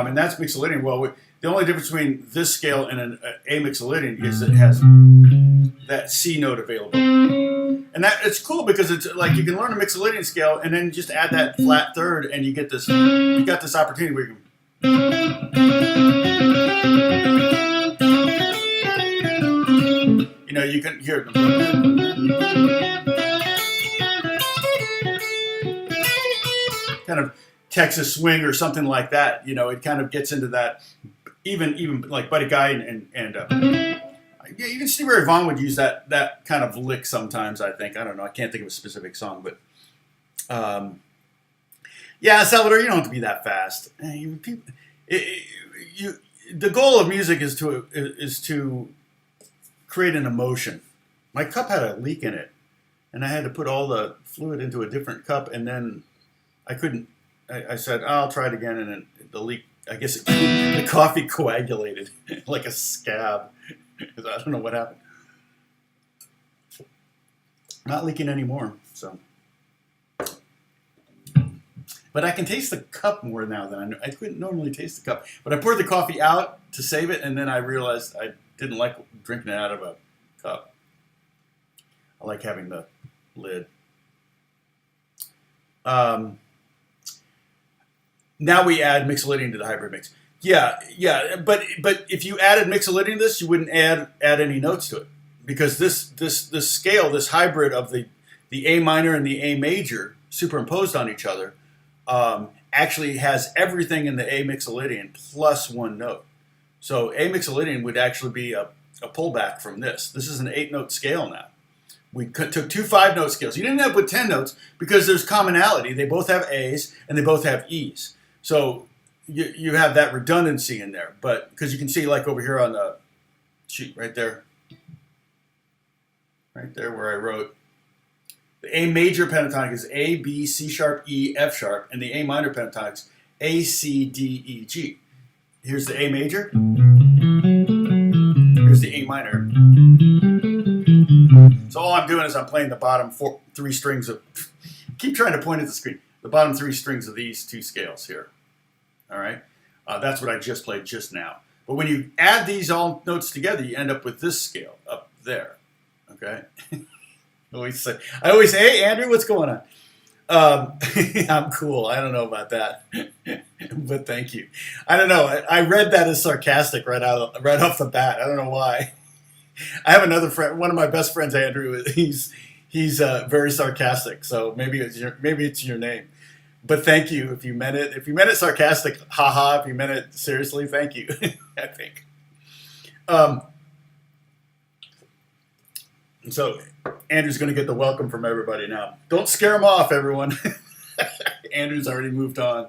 S1: And that's mixolydian. Well, the only difference between this scale and an A mixolydian is that it has that C note available. And that it's cool because it's like you can learn a mixolydian scale and then just add that flat third and you get this. You got this opportunity where you can, you know, you can hear kind of Texas swing or something like that. You know, it kind of gets into that. Even like Buddy Guy and yeah, even Stevie Ray Vaughan would use that kind of lick sometimes. I think, I don't know, I can't think of a specific song, but yeah, Salvador, you don't have to be that fast. The goal of music is to create an emotion. My cup had a leak in it, and I had to put all the fluid into a different cup, and then I couldn't. I said, I'll try it again, and then the leak. I guess the coffee coagulated like a scab. I don't know what happened. Not leaking anymore, so. But I can taste the cup more now than I couldn't normally taste the cup. But I poured the coffee out to save it, and then I realized I didn't like drinking it out of a cup. I like having the lid. Now we add mixolydian to the hybrid mix. Yeah, but if you added mixolydian to this, you wouldn't add any notes to it, because this scale, this hybrid of the A minor and the A major superimposed on each other, actually has everything in the A mixolydian plus one note. So A mixolydian would actually be a pullback from this. This is an 8-note scale now. We took 2 5-note scales. You didn't end up with 10 notes because there's commonality. They both have A's and they both have E's. So you have that redundancy in there, but because you can see, like over here on the sheet right there where I wrote the A major pentatonic is A, B, C sharp, E, F sharp, and the A minor pentatonic is A, C, D, E, G. Here's the A major. Here's the A minor. So all I'm doing is I'm playing the bottom 3 strings of. Keep trying to point at the screen. The bottom 3 strings of these 2 scales here. All right, that's what I just played just now. But when you add these all notes together, you end up with this scale up there. Okay. I always say, hey Andrew, what's going on? I'm cool. I don't know about that, but thank you. I don't know. I read that as sarcastic right off the bat. I don't know why. I have another friend, one of my best friends, Andrew. He's very sarcastic, so maybe it's your name. But thank you if you meant it. If you meant it sarcastic, haha. If you meant it seriously, thank you. I think. So Andrew's going to get the welcome from everybody now. Don't scare him off, everyone. Andrew's already moved on.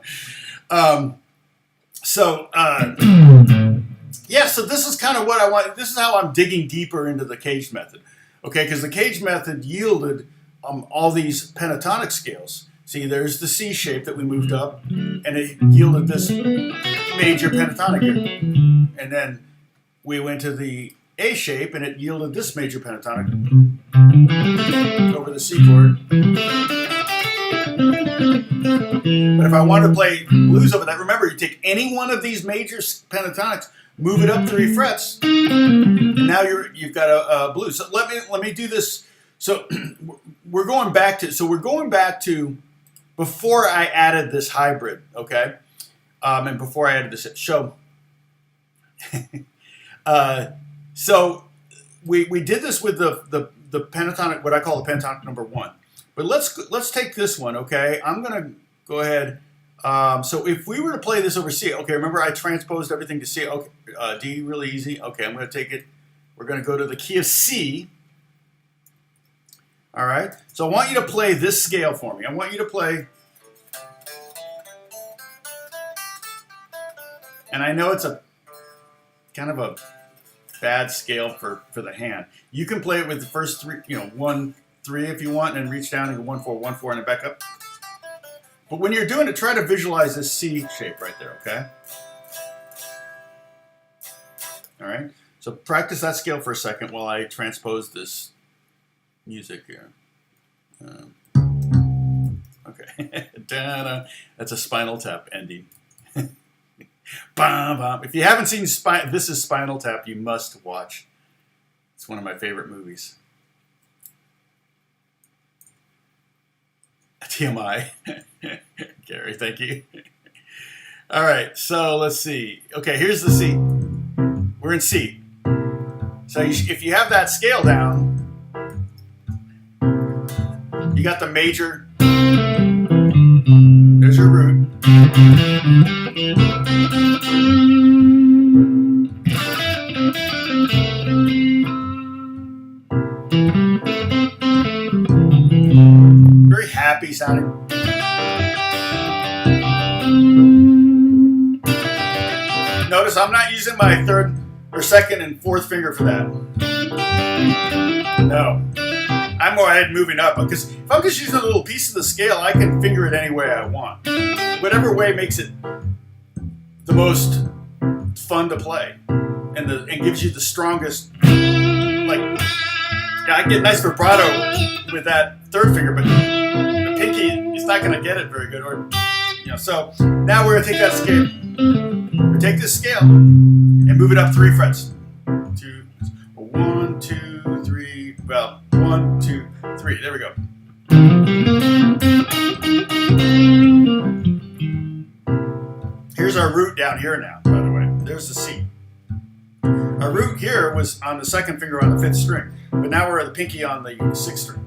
S1: Yeah, so this is kind of what I want. This is how I'm digging deeper into the CAGED method. Okay, because the CAGED method yielded all these pentatonic scales. See, there's the C shape that we moved up, and it yielded this major pentatonic here. And then we went to the A shape, and it yielded this major pentatonic over the C chord. But if I wanted to play blues over that, remember, you take any one of these major pentatonics, move it up 3 frets, and now you've got a blues. So let me do this. So we're going back to before I added this hybrid, okay, and before I added this show. So we did this with the pentatonic, what I call the pentatonic number 1. But let's take this one, okay? I'm gonna go ahead. So if we were to play this over C, okay, remember I transposed everything to C. Okay, D really easy. Okay, I'm gonna take it. We're gonna go to the key of C. All right. So I want you to play this scale for me. I want you to play. And I know it's a kind of a bad scale for the hand. You can play it with the first 3, 1, 3 if you want, and then reach down and go 1, 4, 1, 4, and then back up. But when you're doing it, try to visualize this C shape right there, okay? All right. So practice that scale for a second while I transpose this music here. Okay. That's a Spinal Tap ending. Bam, bam. If you haven't seen This is Spinal Tap, you must watch. It's one of my favorite movies. TMI. Gary, thank you. All right, so let's see. Okay, here's the C. We're in C. So if you have that scale down, you got the major. There's your root. Very happy sounding. Notice I'm not using my 3rd or 2nd and 4th finger for that. No. I'm more ahead moving up, because if I'm just using a little piece of the scale, I can finger it any way I want. Whatever way makes it the most fun to play and gives you the strongest, I get nice vibrato with that 3rd finger, but the pinky is not going to get it very good. So now we're going to take that scale. We take this scale and move it up 3 frets. 1, 2, 3. Well, 1, 2, 3. There we go. Here's our root down here now, by the way. There's the C. Our root here was on the 2nd finger on the 5th string, but now we're at the pinky on the 6th string.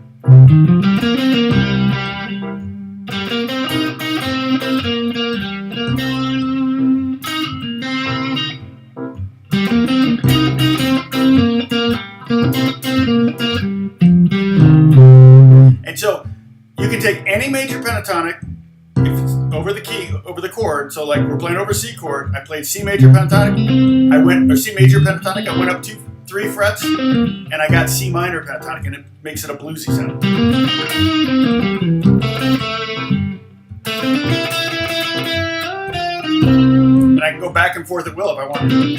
S1: And so you can take any major pentatonic over the key, over the chord. So like we're playing over C chord. I played C major pentatonic. C major pentatonic. I went up 3 frets, and I got C minor pentatonic, and it makes it a bluesy sound. And I can go back and forth at will if I want to.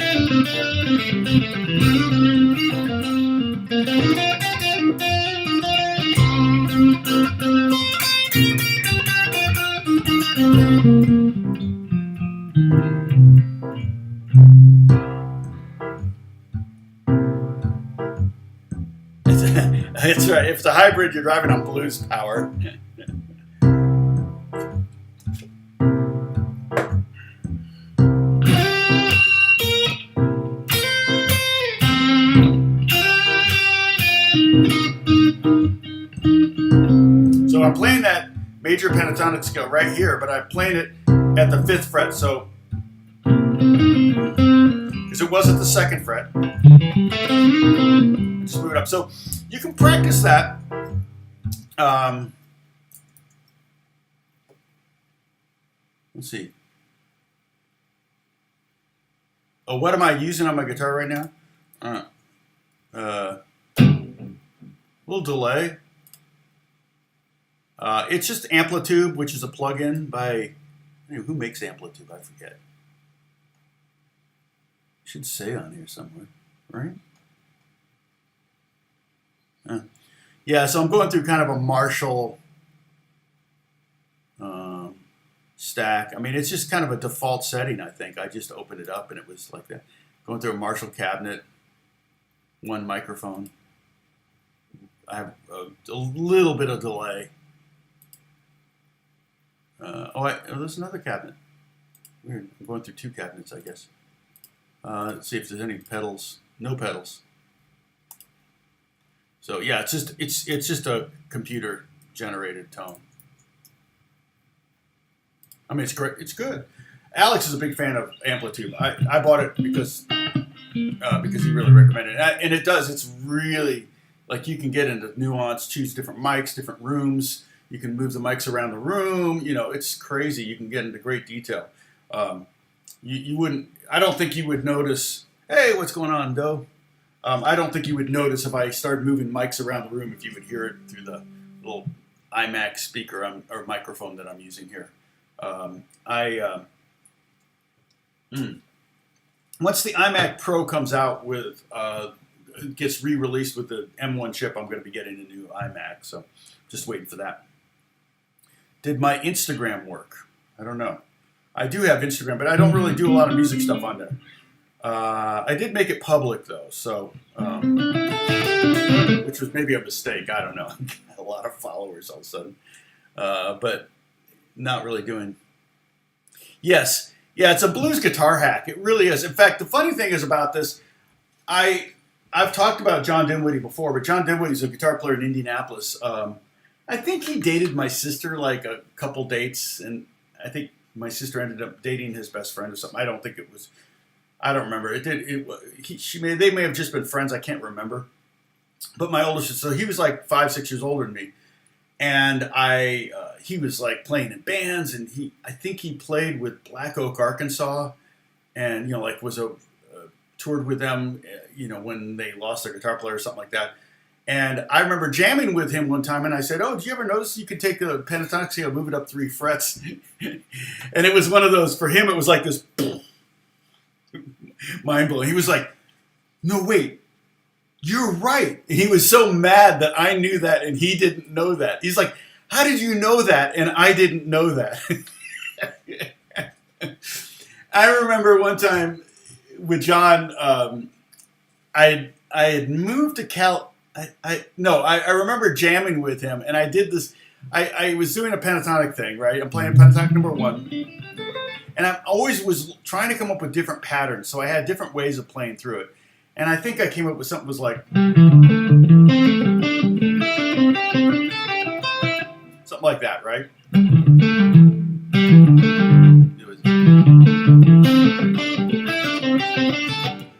S1: That's right. If it's a hybrid, you're driving on blues power. major pentatonic scale right here, but I'm playing it at the 5th fret, so because it was at the 2nd fret. Just move it up. So you can practice that. Let's see. Oh, what am I using on my guitar right now? Little delay. It's just Amplitude, which is a plugin by, who makes Amplitude? I forget. Should say on here somewhere, right? Yeah, so I'm going through kind of a Marshall stack. I mean, it's just kind of a default setting, I think. I just opened it up and it was like that. Going through a Marshall cabinet, one microphone. I have a little bit of delay. There's another cabinet. Weird. I'm going through 2 cabinets, I guess. Let's see if there's any pedals. No pedals. So yeah, it's just a computer generated tone. I mean, it's great. It's good. Alex is a big fan of Amplitude. I bought it because he really recommended it, and it does. It's really like you can get into nuance, choose different mics, different rooms. You can move the mics around the room. It's crazy. You can get into great detail. You wouldn't. I don't think you would notice. Hey, what's going on, Doe? I don't think you would notice if I started moving mics around the room if you would hear it through the little iMac speaker or microphone that I'm using here. Once the iMac Pro comes out with, gets re-released with the M1 chip, I'm going to be getting a new iMac. So just waiting for that. Did my Instagram work? I don't know. I do have Instagram, but I don't really do a lot of music stuff on there. I did make it public though, so which was maybe a mistake. I don't know. A lot of followers all of a sudden, but not really doing. Yes, yeah, it's a blues guitar hack. It really is. In fact, the funny thing is about this, I've talked about John Dinwiddie before, but John Dinwiddie's a guitar player in Indianapolis. I think he dated my sister like a couple dates, and I think my sister ended up dating his best friend or something. I don't think it was. I don't remember. They may have just been friends. I can't remember. But my older sister, so he was like 5-6 years older than me, and he was like playing in bands, and I think he played with Black Oak, Arkansas, and was toured with them, when they lost their guitar player or something like that. And I remember jamming with him one time, and I said, "Oh, did you ever notice you could take the pentatonic scale, move it up 3 frets?" And it was one of those. For him, it was like this. Mind blowing. He was like, "No, wait, you're right." And he was so mad that I knew that and he didn't know that. He's like, "How did you know that?" And I didn't know that. I remember one time with John, I had moved to I remember jamming with him, and I did this. I was doing a pentatonic thing, right? I'm playing pentatonic number 1. And I always was trying to come up with different patterns, so I had different ways of playing through it. And I think I came up with something that was like something like that, right?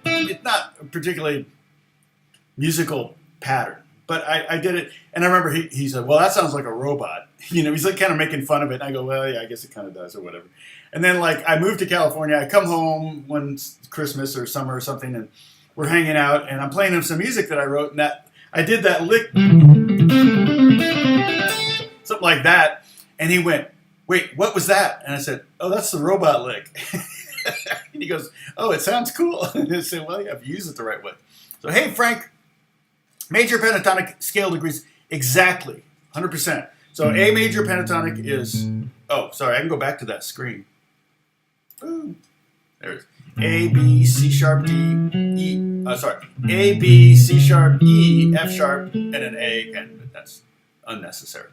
S1: It's not a particularly musical pattern, but I did it. And I remember he said, "Well, that sounds like a robot." He's like kind of making fun of it. And I go, "Well, yeah, I guess it kind of does," or whatever. And then I moved to California. I come home one Christmas or summer or something, and we're hanging out, and I'm playing him some music that I wrote, and I did that lick, something like that, and he went, "Wait, what was that?" And I said, "Oh, that's the robot lick." And he goes, "Oh, it sounds cool." And I said, "Well, yeah, if you use it the right way." So, hey, Frank, major pentatonic scale degrees, exactly, 100%. So A major pentatonic is, oh, sorry, I can go back to that screen. Boom. There it is. A, B, C sharp, D, E. A, B, C sharp, E, F sharp, and an A again, but that's unnecessary.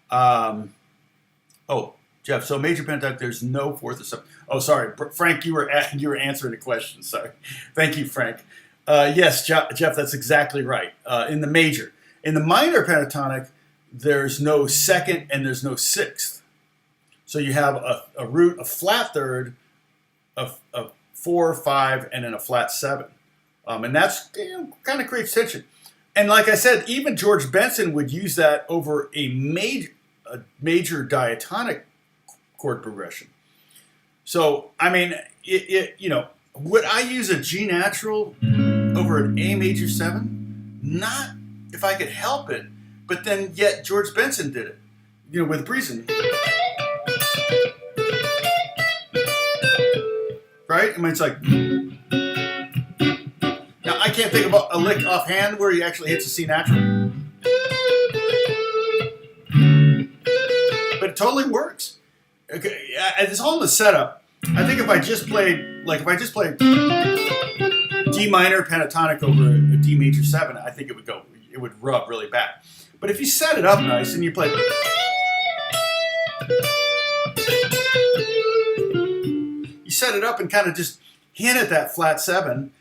S1: Oh, Jeff, so major pentatonic, there's no 4th or 7th. Oh, sorry, Frank, you were answering the question. Sorry. Thank you, Frank. Yes, Jeff, that's exactly right. In the major. In the minor pentatonic, there's no second and there's no sixth. So you have a root, a flat third, a 4, 5, and then a flat 7. And that's, kind of creates tension. And like I said, even George Benson would use that over a major diatonic chord progression. So, I mean, would I use a G natural over an A major 7? Not if I could help it, but then yet George Benson did it, with Breezen. Right? I mean, it's like, now I can't think about a lick offhand where he actually hits a C natural, but it totally works. Okay, it's all in the setup. I think if I just played D minor pentatonic over a D major 7, I think it would rub really bad. But if you set it up nice and you play, you set it up and kind of just hint at that flat 7.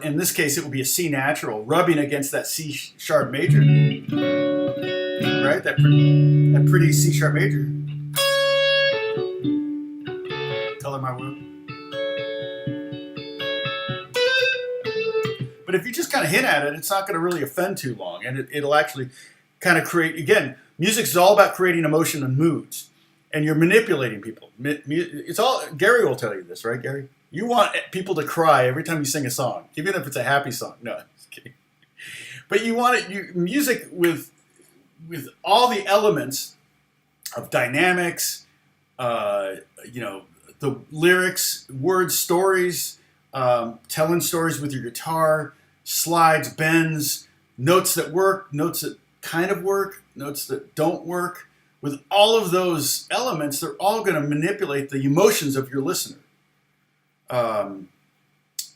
S1: In this case, it would be a C natural rubbing against that C sharp major, right? That pretty C sharp major. Color my world. But if you just kind of hint at it, it's not going to really offend too long, and it'll actually kind of create. Again, music is all about creating emotion and moods, and you're manipulating people. It's all. Gary will tell you this, right, Gary? You want people to cry every time you sing a song, even if it's a happy song. No, just kidding. But you want music with all the elements of dynamics, the lyrics, words, stories, telling stories with your guitar, slides, bends, notes that work, notes that kind of work, notes that don't work. With all of those elements, they're all going to manipulate the emotions of your listener.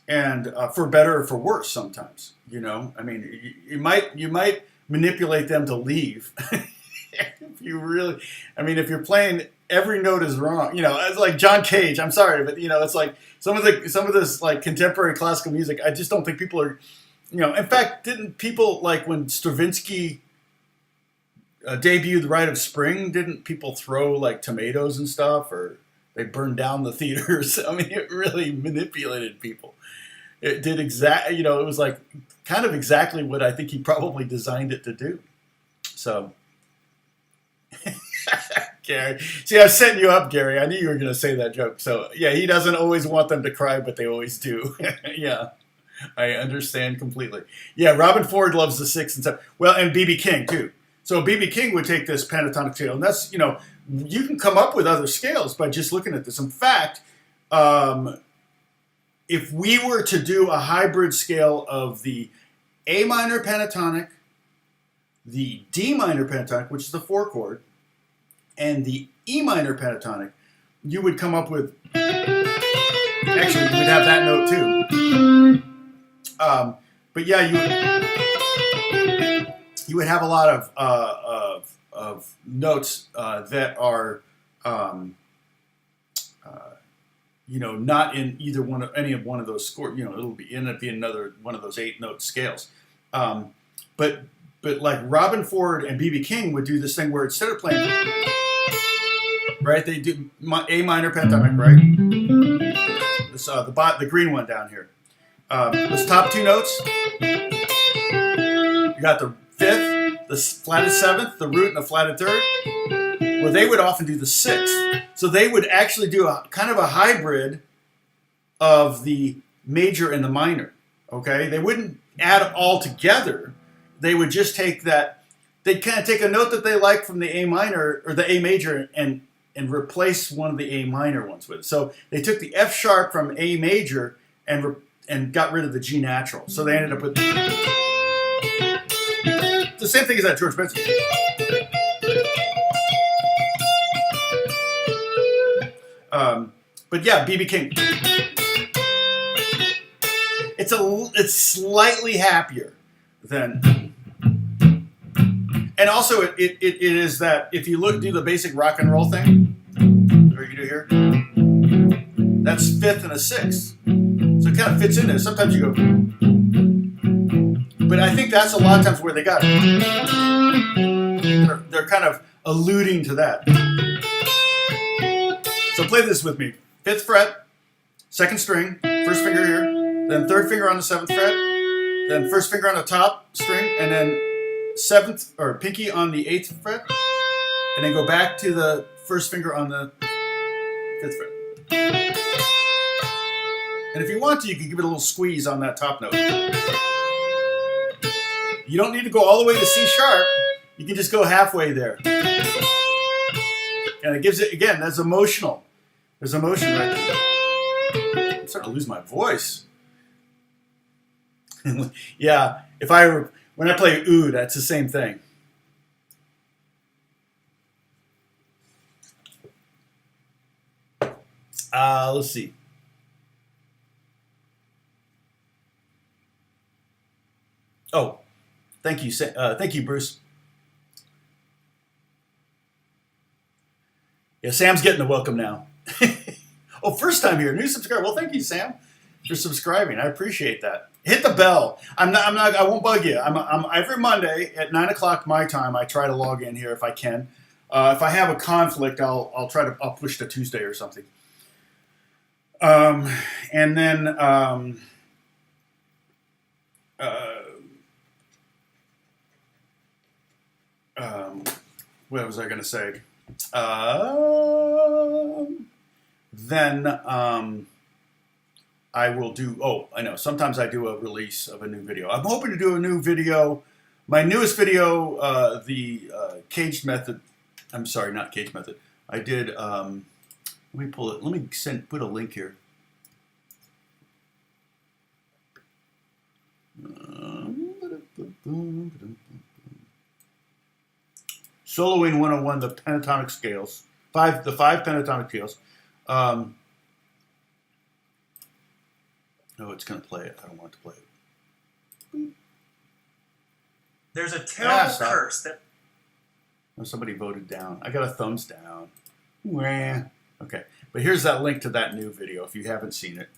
S1: And for better or for worse sometimes, I mean, you might manipulate them to leave. If you really, I mean, if you're playing every note is wrong, it's like John Cage, I'm sorry, but it's like some of this like contemporary classical music, I just don't think people are, in fact, didn't people like when Stravinsky debuted The Rite of Spring, didn't people throw like tomatoes and stuff, or they burned down the theaters? I mean, it really manipulated people. It did it was like kind of exactly what I think he probably designed it to do. So, Gary, see, I was setting you up, Gary. I knew you were going to say that joke. So, yeah, he doesn't always want them to cry, but they always do. Yeah, I understand completely. Yeah, Robin Ford loves the 6 and 7. Well, and B.B. King, too. So B.B. King would take this pentatonic scale, and that's, you can come up with other scales by just looking at this. In fact, if we were to do a hybrid scale of the A minor pentatonic, the D minor pentatonic, which is the 4 chord, and the E minor pentatonic, you would come up with, actually, you would have that note too. But yeah, you would have a lot of notes that are, not in either any of one of those scores. It'll end up being another one of those 8-note scales. But like Robin Ford and B.B. King would do this thing where instead of playing, right, they do A minor pentatonic, right? This the green one down here. Those top 2 notes. You got the 5th, the flatted 7th, the root, and the flatted 3rd. Well, they would often do the 6th. So they would actually do a kind of a hybrid of the major and the minor. Okay? They wouldn't add them all together. They would just take that, they'd kind of take a note that they like from the A minor or the A major and replace one of the A minor ones with it. So they took the F sharp from A major and got rid of the G natural. So they ended up with the same thing as that George Benson. But yeah, B.B. King. It's slightly happier than, and also it is that if you do the basic rock and roll thing, or you do here, that's 5th and a 6th, so it kind of fits in there. Sometimes you go, but I think that's a lot of times where they got it. they're kind of alluding to that. So play this with me. 5th fret, 2nd string, 1st finger here, then 3rd finger on the 7th fret, then 1st finger on the top string, and then 7th or pinky on the 8th fret, and then go back to the 1st finger on the 5th fret. And if you want to, you can give it a little squeeze on that top note. You don't need to go all the way to C sharp. You can just go halfway there. And it gives it, again, that's emotional. There's emotion right there. I'm starting to lose my voice. Yeah, when I play oud, that's the same thing. Let's see. Oh, thank you, Bruce. Yeah, Sam's getting the welcome now. Oh, first time here, new subscriber. Well, thank you, Sam, for subscribing. I appreciate that. Hit the bell. I won't bug you. I'm every Monday at 9 o'clock my time. I try to log in here if I can. If I have a conflict, I'll push to Tuesday or something. And then what was I going to say? Then I will do, I know, sometimes I do a release of a new video. I'm hoping to do a new video. My newest video, the CAGED method, I'm sorry, not CAGED method. I did, let me pull it, put a link here. Soloing 101, the pentatonic scales, the five pentatonic scales. Oh, it's going to play it. I don't want it to play it.
S2: There's a terrible curse that...
S1: Oh, somebody voted down. I got a thumbs down. Wah. Okay, but here's that link to that new video if you haven't seen it.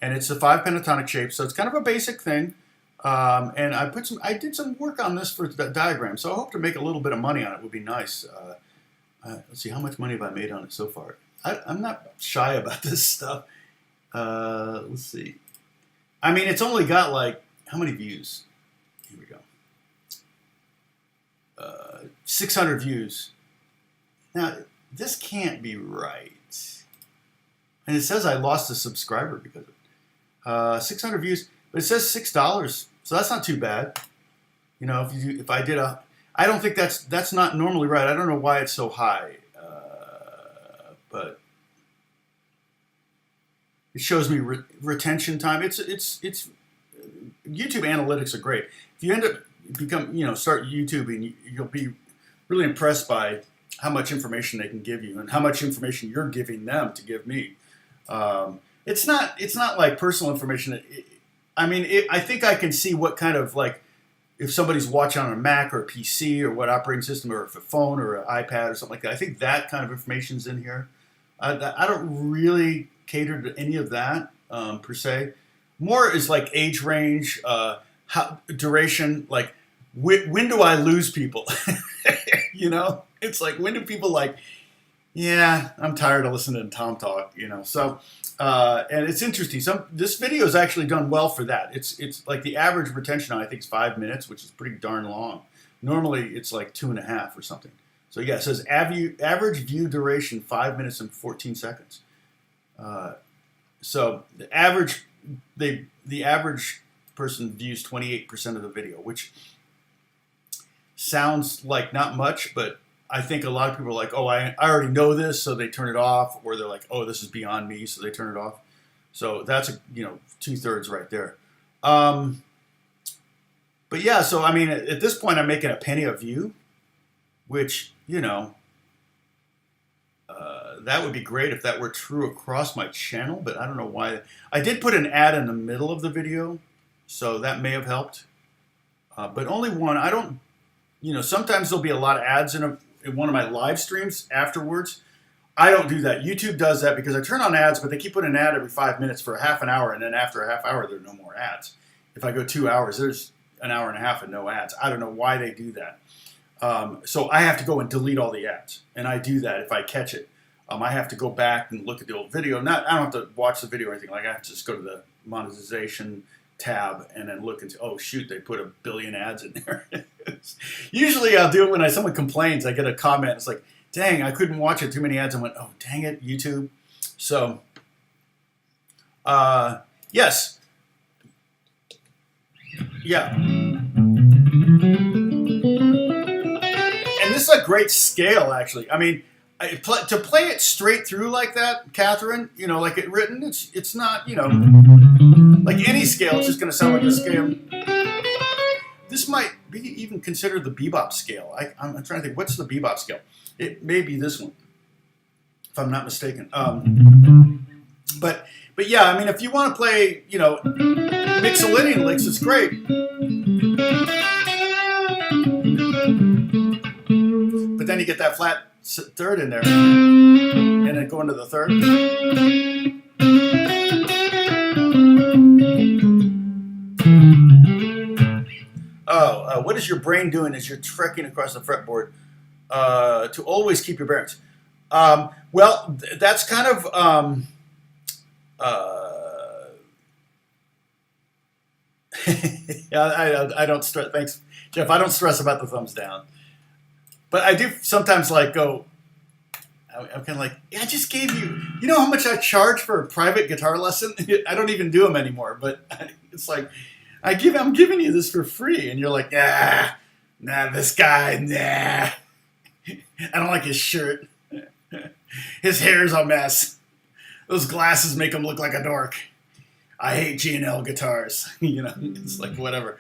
S1: And it's the 5 pentatonic shapes, so it's kind of a basic thing. And I did some work on this for the diagram, so I hope to make a little bit of money on it. It would be nice. Let's see, how much money have I made on it so far? I'm not shy about this stuff. Let's see. I mean, it's only got like, how many views? Here we go. 600 views. Now, this can't be right. And it says I lost a subscriber because of it. 600 views, but it says $6, so that's not too bad. You know, if I did I don't think that's not normally right. I don't know why it's so high, but it shows me retention time. It's YouTube analytics are great. If you end up start YouTubing, you'll be really impressed by how much information they can give you and how much information you're giving them to give me. It's not like personal information. I think I can see what kind of, like, if somebody's watching on a Mac or a PC or what operating system, or if a phone or an iPad or something like that. I think that kind of information's in here. I don't really cater to any of that per se. More is like age range, duration, like when do I lose people? You know, it's like, when do people like, yeah, I'm tired of listening to Tom talk, you know. So, and it's interesting. This video is actually done well for that. It's like the average retention I think is 5 minutes, which is pretty darn long. Normally it's like 2.5 or something. So yeah, it says average view duration 5 minutes and 14 seconds. So the average person views 28% of the video, which sounds like not much, but I think a lot of people are like, oh, I already know this, so they turn it off, or they're like, oh, this is beyond me, so they turn it off. So that's 2/3 right there. But yeah, so I mean, at this point, I'm making a penny a view, which that would be great if that were true across my channel. But I don't know why. I did put an ad in the middle of the video, so that may have helped. But only one. I don't. Sometimes there'll be a lot of ads in one of my live streams afterwards. I don't do that. YouTube does that because I turn on ads, but they keep putting an ad every 5 minutes for a half an hour, and then after a half hour, there are no more ads. If I go 2 hours, there's an hour and a half of no ads. I don't know why they do that. So I have to go and delete all the ads, and I do that if I catch it. I have to go back and look at the old video. I don't have to watch the video or anything. Like I have to just go to the monetization tab and then look and say, oh shoot, they put 1 billion ads in there. Usually I'll do it when someone complains. I get a comment. It's like, dang, I couldn't watch it. Too many ads. I went, oh dang it, YouTube. So, yes, yeah. And this is a great scale, actually. I mean, to play it straight through like that, Catherine, you know, like it written, it's not, you know, like any scale, it's just going to sound like a scale. This might be even considered the bebop scale. I'm trying to think, what's the bebop scale? It may be this one, if I'm not mistaken. But yeah, I mean, if you want to play, you know, mixolydian licks, it's great. But then you get that flat third in there, and then go into the third. Oh, what is your brain doing as you're trekking across the fretboard to always keep your bearings? Well, that's kind of yeah, I don't stress. Thanks, Jeff. I don't stress about the thumbs down. But I do sometimes like go, I'm kind of like, yeah, I just gave you, you know how much I charge for a private guitar lesson? I don't even do them anymore, but it's like, I'm giving you this for free. And you're like, nah, this guy, nah. I don't like his shirt. His hair's a mess. Those glasses make him look like a dork. I hate G&L guitars. You know, it's like whatever.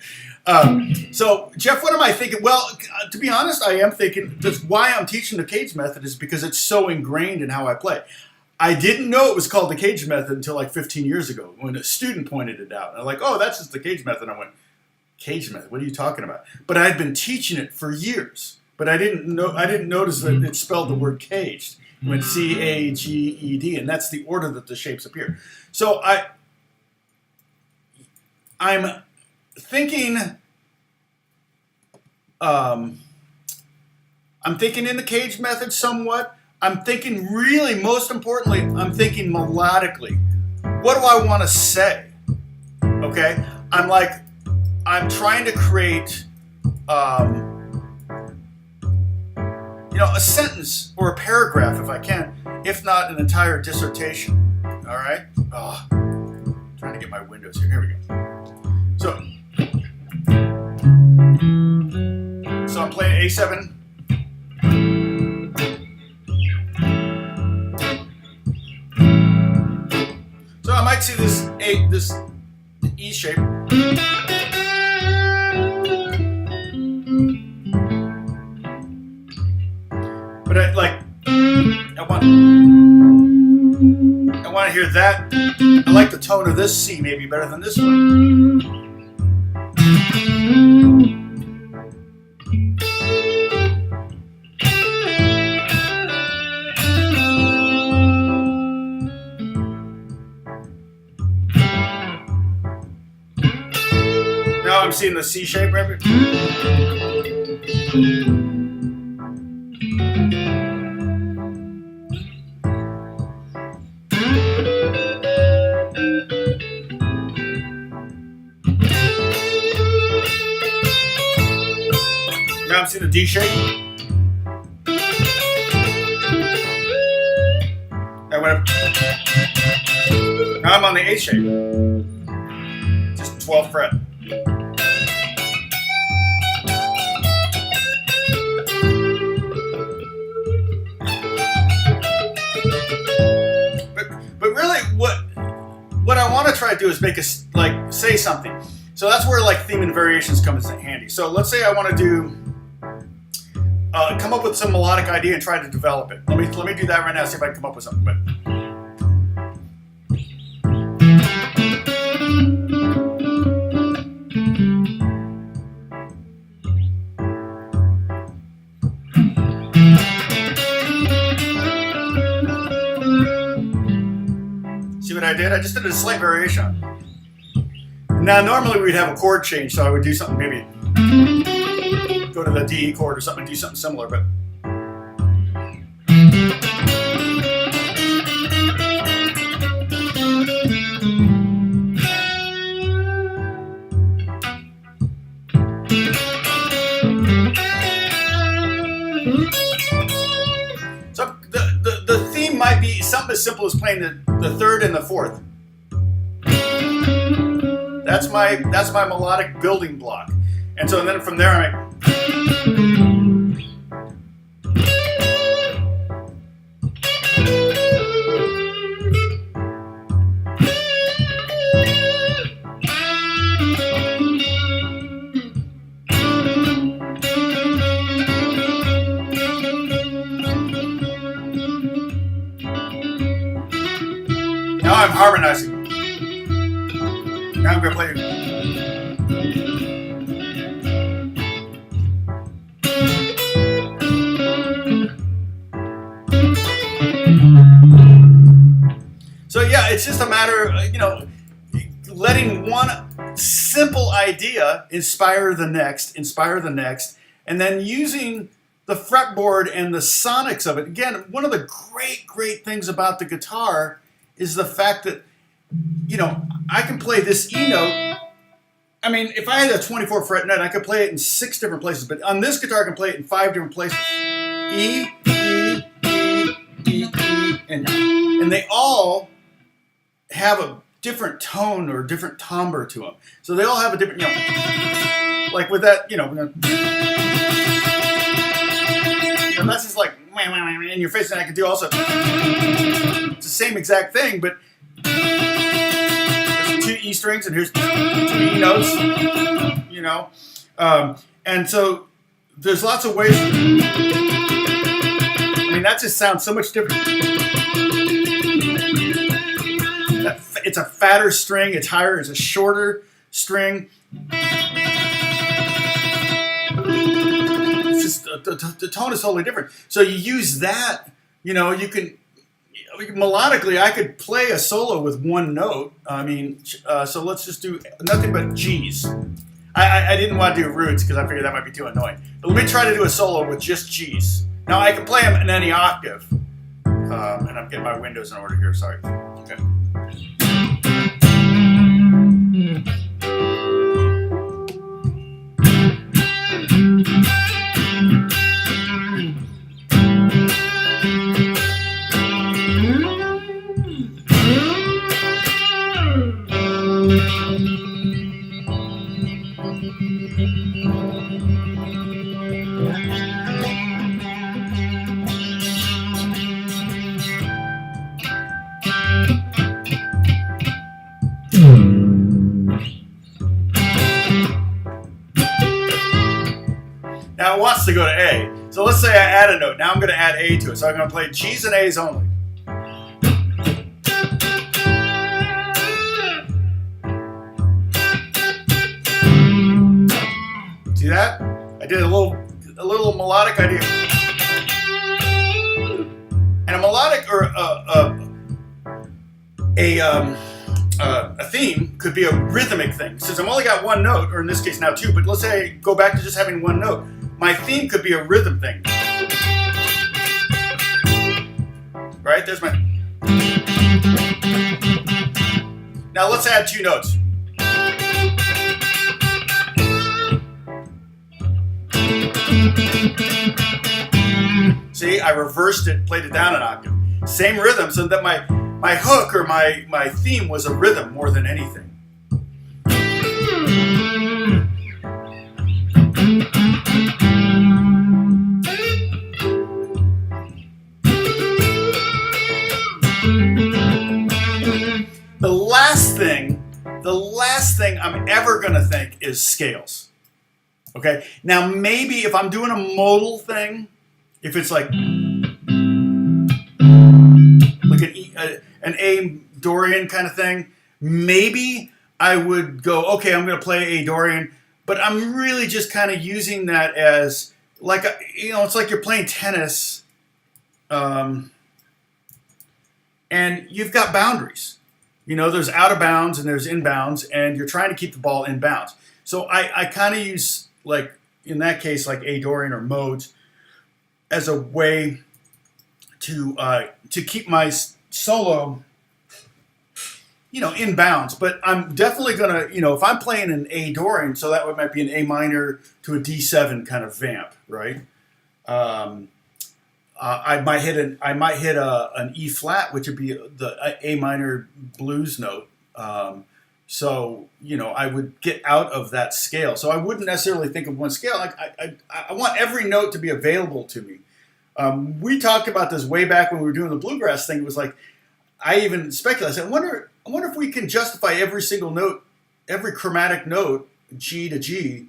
S1: So, Jeff, what am I thinking? Well, to be honest, I am thinking that's why I'm teaching the CAGED method is because it's so ingrained in how I play. I didn't know it was called the CAGED method until like 15 years ago when a student pointed it out. And I'm like, oh, that's just the CAGED method. And I went, CAGED method? What are you talking about? But I had been teaching it for years. But I didn't notice that it spelled the word CAGED. It went C-A-G-E-D, and that's the order that the shapes appear. So I'm thinking, I'm thinking in the CAGED method somewhat. I'm thinking really, most importantly, I'm thinking melodically. What do I want to say? Okay? I'm trying to create, a sentence or a paragraph if I can, if not an entire dissertation. All right? Oh, trying to get my windows here. Here we go. So I'm playing A7. So I might see this E shape. But I want to hear that. I like the tone of this C maybe better than this one. Now I'm seeing the C shape right here. Now I'm seeing the D shape. Now I'm on the A shape. Just 12th fret. But really, what I want to try to do is make us say something. So that's where theme and variations come in handy. So let's say I want to do come up with some melodic idea and try to develop it. Let me do that right now. See if I can come up with something. But see what I did? I just did a slight variation. Now normally we'd have a chord change, so I would do something maybe. go to the D chord or something and do something similar, but. So the theme might be something as simple as playing the third and the fourth. That's my melodic building block. And so then from there I'm like, now I'm harmonizing. Now I'm going to play. So yeah, it's just a matter of, letting one simple idea inspire the next, and then using the fretboard and the sonics of it. Again, one of the great things about the guitar is the fact that, I can play this E note. I mean, if I had a 24 fret net, I could play it in 6 different places. But on this guitar, I can play it in 5 different places. E, E, E, E, E, and they all have a different tone or different timbre to them. So they all have a different, like with that, that's just like in your face, and I can do also. It's the same exact thing, but there's 2 E strings and here's 2 E notes, and so there's lots of ways. I mean, that just sounds so much different. It's a fatter string, it's higher, it's a shorter string. It's just the tone is totally different. So you use that, you can melodically, I could play a solo with one note. I mean, so let's just do nothing but G's. I didn't want to do roots because I figured that might be too annoying. But let me try to do a solo with just G's. Now I can play them in any octave. And I'm getting my windows in order here, sorry. Okay. Now it wants to go to A. So let's say I add a note. Now I'm going to add A to it. So I'm going to play G's and A's only. See that? I did a little melodic idea. And a melodic or a theme could be a rhythmic thing. Since I've only got one note, or in this case now 2, but let's say I go back to just having one note. My theme could be a rhythm thing. Right? There's my... Now let's add 2 notes. See, I reversed it, played it down an octave. Same rhythm, so that my hook or my theme was a rhythm more than anything. The last thing I'm ever going to think is scales. Okay? Now maybe if I'm doing a modal thing, if it's like an A Dorian kind of thing, maybe I would go, okay, I'm going to play A Dorian, but I'm really just kind of using that as like, it's like you're playing tennis, and you've got boundaries. There's out of bounds and there's inbounds, and you're trying to keep the ball in bounds. So I kind of use like in that case, like A Dorian or modes, as a way to keep my solo, in bounds. But I'm definitely gonna, if I'm playing an A Dorian, so that might be an A minor to a D7 kind of vamp, right? I might hit an E flat, which would be the A minor blues note. So I would get out of that scale. So I wouldn't necessarily think of one scale. Like I want every note to be available to me. We talked about this way back when we were doing the bluegrass thing. It was like, I even speculated. I said, I wonder if we can justify every single note, every chromatic note, G to G,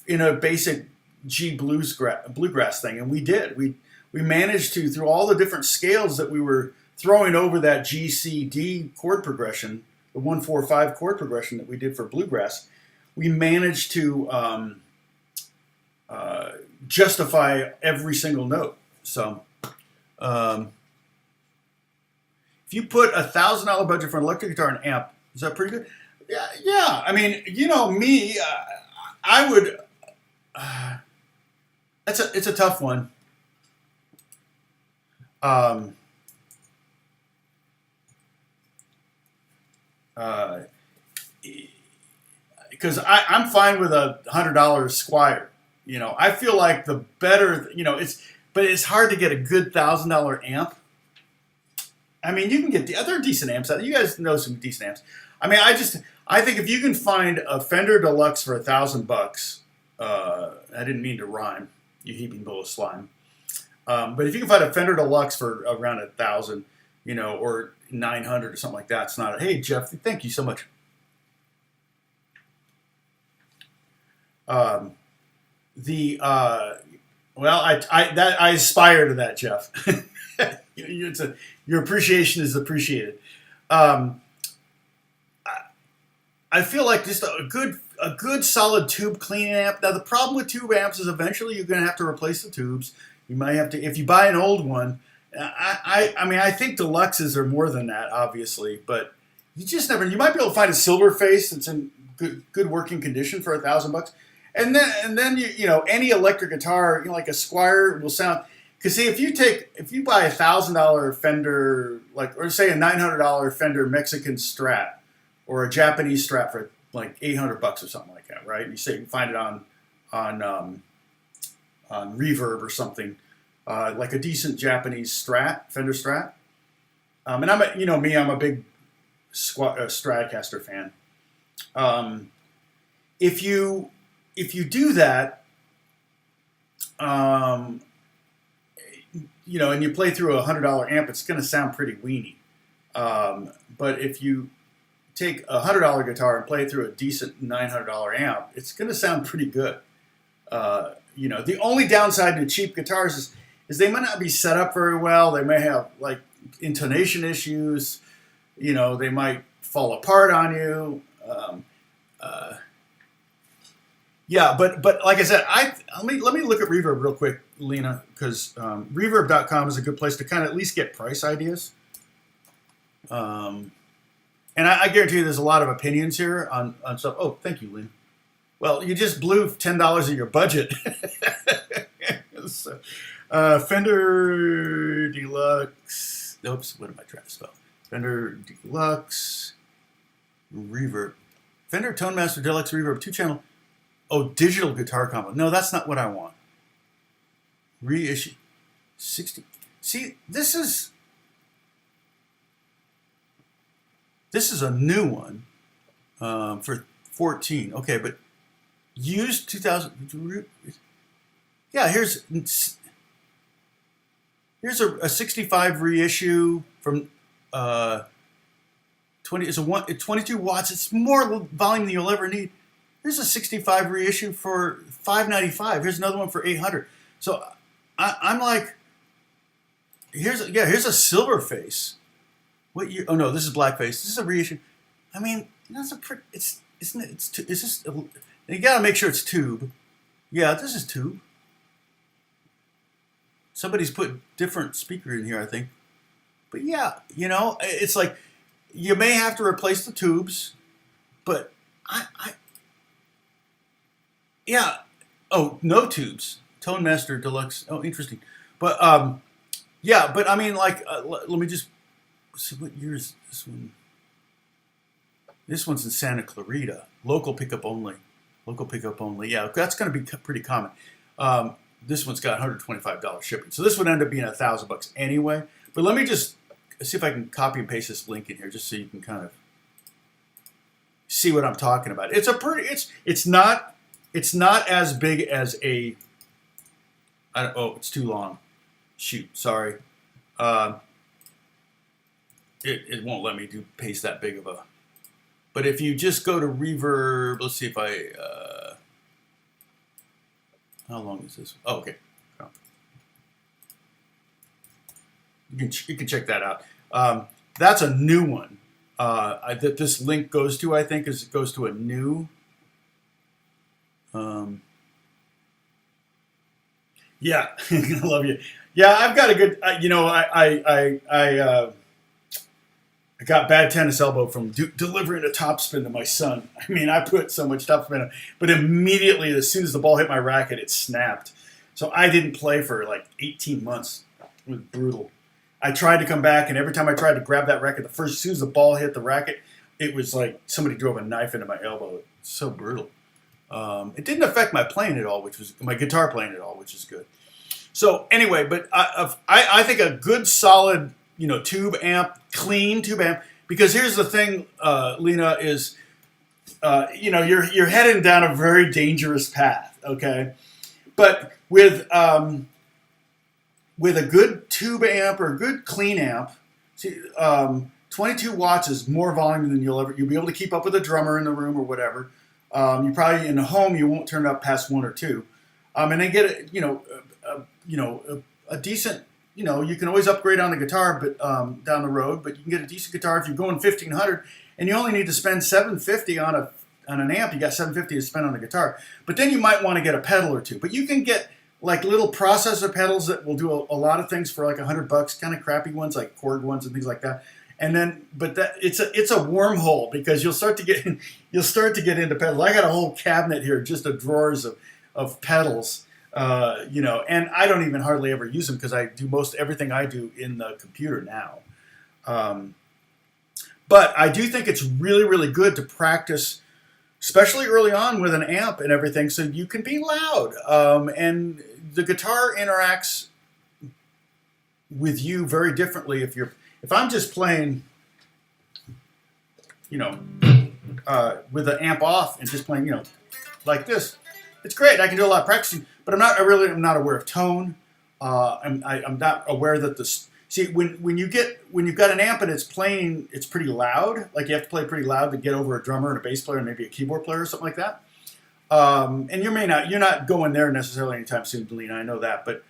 S1: in a basic G bluegrass thing. And we did. We managed to, through all the different scales that we were throwing over that G, C, D chord progression, the 1-4-5 chord progression that we did for bluegrass, we managed to justify every single note. So, if you put $1,000 budget for an electric guitar and amp, is that pretty good? Yeah. I mean, me, I would. It's a tough one. Because I'm fine with $100 Squire. I feel like the better, but it's hard to get a good $1,000 amp. I mean, you can get the other decent amps out. You guys know some decent amps. I mean, I think if you can find a Fender Deluxe for $1,000, I didn't mean to rhyme, you heaping bowl of slime. But if you can find a Fender Deluxe for around $1,000, or $900 or something like that, it's not. Hey, Jeff, thank you so much. I aspire to that, Jeff. Your appreciation is appreciated. I feel like just a good solid tube cleaning amp. Now the problem with tube amps is eventually you're going to have to replace the tubes. You might have to, if you buy an old one. I mean, I think deluxes are more than that, obviously, but you just never. You might be able to find a silver face that's in good working condition for $1,000, and then any electric guitar, like a Squire, will sound. Because see, if you buy $1,000 Fender, or say a $900 Fender Mexican Strat, or a Japanese Strat for like $800 or something like that, right? You say you can find it on Reverb or something. Like a decent Japanese Strat, Fender Strat. And I'm a big Stratocaster fan. If you do that, and you play through a $100 amp, it's going to sound pretty weenie. But if you take a $100 guitar and play through a decent $900 amp, it's going to sound pretty good. The only downside to cheap guitars is they might not be set up very well. They may have intonation issues. They might fall apart on you. But like I said, let me look at Reverb real quick, Lena, because Reverb.com is a good place to kind of at least get price ideas. And I guarantee you, there's a lot of opinions here on stuff. Oh, thank you, Lena. Well, you just blew $10 of your budget. So, Fender Deluxe. Oops, what am I trying to spell? Fender Deluxe Reverb. Fender Tone Master Deluxe Reverb 2-channel. Oh, digital guitar combo. No, that's not what I want. Reissue 60. See, this is a new one for 14. Okay, but used 2000. Yeah, here's a 65 reissue from 20. It's 22 watts. It's more volume than you'll ever need. Here's a 65 reissue for $595. Here's another one for $800. So I'm like, here's a silver face. What year? Oh no, this is blackface. This is a reissue. I mean, that's a pretty. It's just. You gotta make sure it's tube. Yeah, this is tube. Somebody's put different speaker in here, I think. But yeah, it's like you may have to replace the tubes, but Oh, no tubes. Tone Master Deluxe. Oh, interesting. But yeah, but I mean, like, let me just see what year is this one. This one's in Santa Clarita. Local pickup only. Local pickup only. Yeah, that's going to be pretty common. This one's got $125 shipping, so this would end up being $1,000 anyway. But let me just see if I can copy and paste this link in here, just so you can kind of see what I'm talking about. It's a pretty. It's not as big as a. Oh, it's too long. Shoot, sorry. It won't let me paste that big of a. But if you just go to reverb, let's see if I. How long is this? Oh, okay. You can check that out. That's a new one that this link goes to. I think it goes to a new. Yeah, I love you. Yeah, I've got a good. I got bad tennis elbow from delivering a topspin to my son. I mean, I put so much topspin on, but immediately, as soon as the ball hit my racket, it snapped. So I didn't play for like 18 months. It was brutal. I tried to come back, and every time I tried to grab that racket, as soon as the ball hit the racket, it was like somebody drove a knife into my elbow. It's so brutal. It didn't affect my playing at all, my guitar playing at all, which is good. So anyway, but I think a good solid, tube amp, clean tube amp, because here's the thing, Lena, is, you're heading down a very dangerous path, okay? But with a good tube amp or a good clean amp, 22 watts is more volume than you'll be able to keep up with a drummer in the room or whatever. You probably in the home you won't turn it up past 1 or 2, and then get a decent. You can always upgrade on the guitar, but down the road. But you can get a decent guitar if you're going 1,500, and you only need to spend $750 on an amp. You got $750 to spend on the guitar. But then you might want to get a pedal or two. But you can get like little processor pedals that will do a lot of things for like $100, kind of crappy ones like Chord ones and things like that. And then, but it's a wormhole, because you'll start to get into pedals. I got a whole cabinet here just of drawers of pedals. And I don't even hardly ever use them, because I do most everything I do in the computer now. But I do think it's really, really good to practice, especially early on with an amp and everything, so you can be loud. And the guitar interacts with you very differently if I'm just playing, with the amp off and just playing, like this. It's great. I can do a lot of practicing, but I'm not aware of tone. I'm not aware that when you've got an amp and it's playing, it's pretty loud. Like you have to play pretty loud to get over a drummer and a bass player and maybe a keyboard player or something like that. And you're not going there necessarily anytime soon, Delina. I know that, but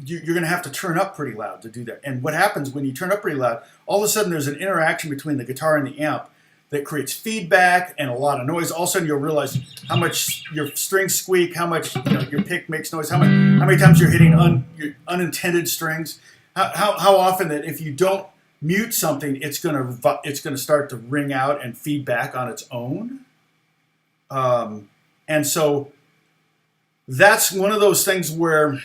S1: you're going to have to turn up pretty loud to do that. And what happens when you turn up pretty loud? All of a sudden, there's an interaction between the guitar and the amp that creates feedback and a lot of noise. All of a sudden, you'll realize how much your strings squeak, how much your pick makes noise, how many times you're hitting your unintended strings, how often that if you don't mute something, it's gonna start to ring out and feedback on its own. And so that's one of those things where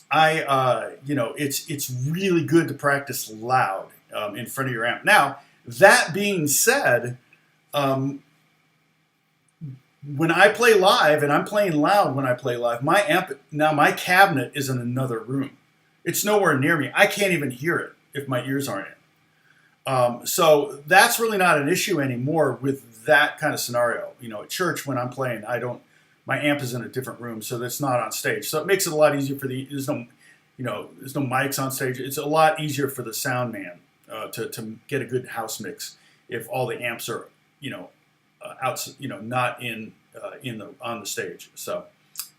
S1: it's really good to practice loud in front of your amp. Now, that being said, when I play live, and I'm playing loud when I play live, my cabinet is in another room. It's nowhere near me. I can't even hear it if my ears aren't in. So that's really not an issue anymore with that kind of scenario. At church when I'm playing, my amp is in a different room, so that's not on stage. So it makes it a lot easier there's no mics on stage. It's a lot easier for the sound man to get a good house mix if all the amps are, not on the stage. So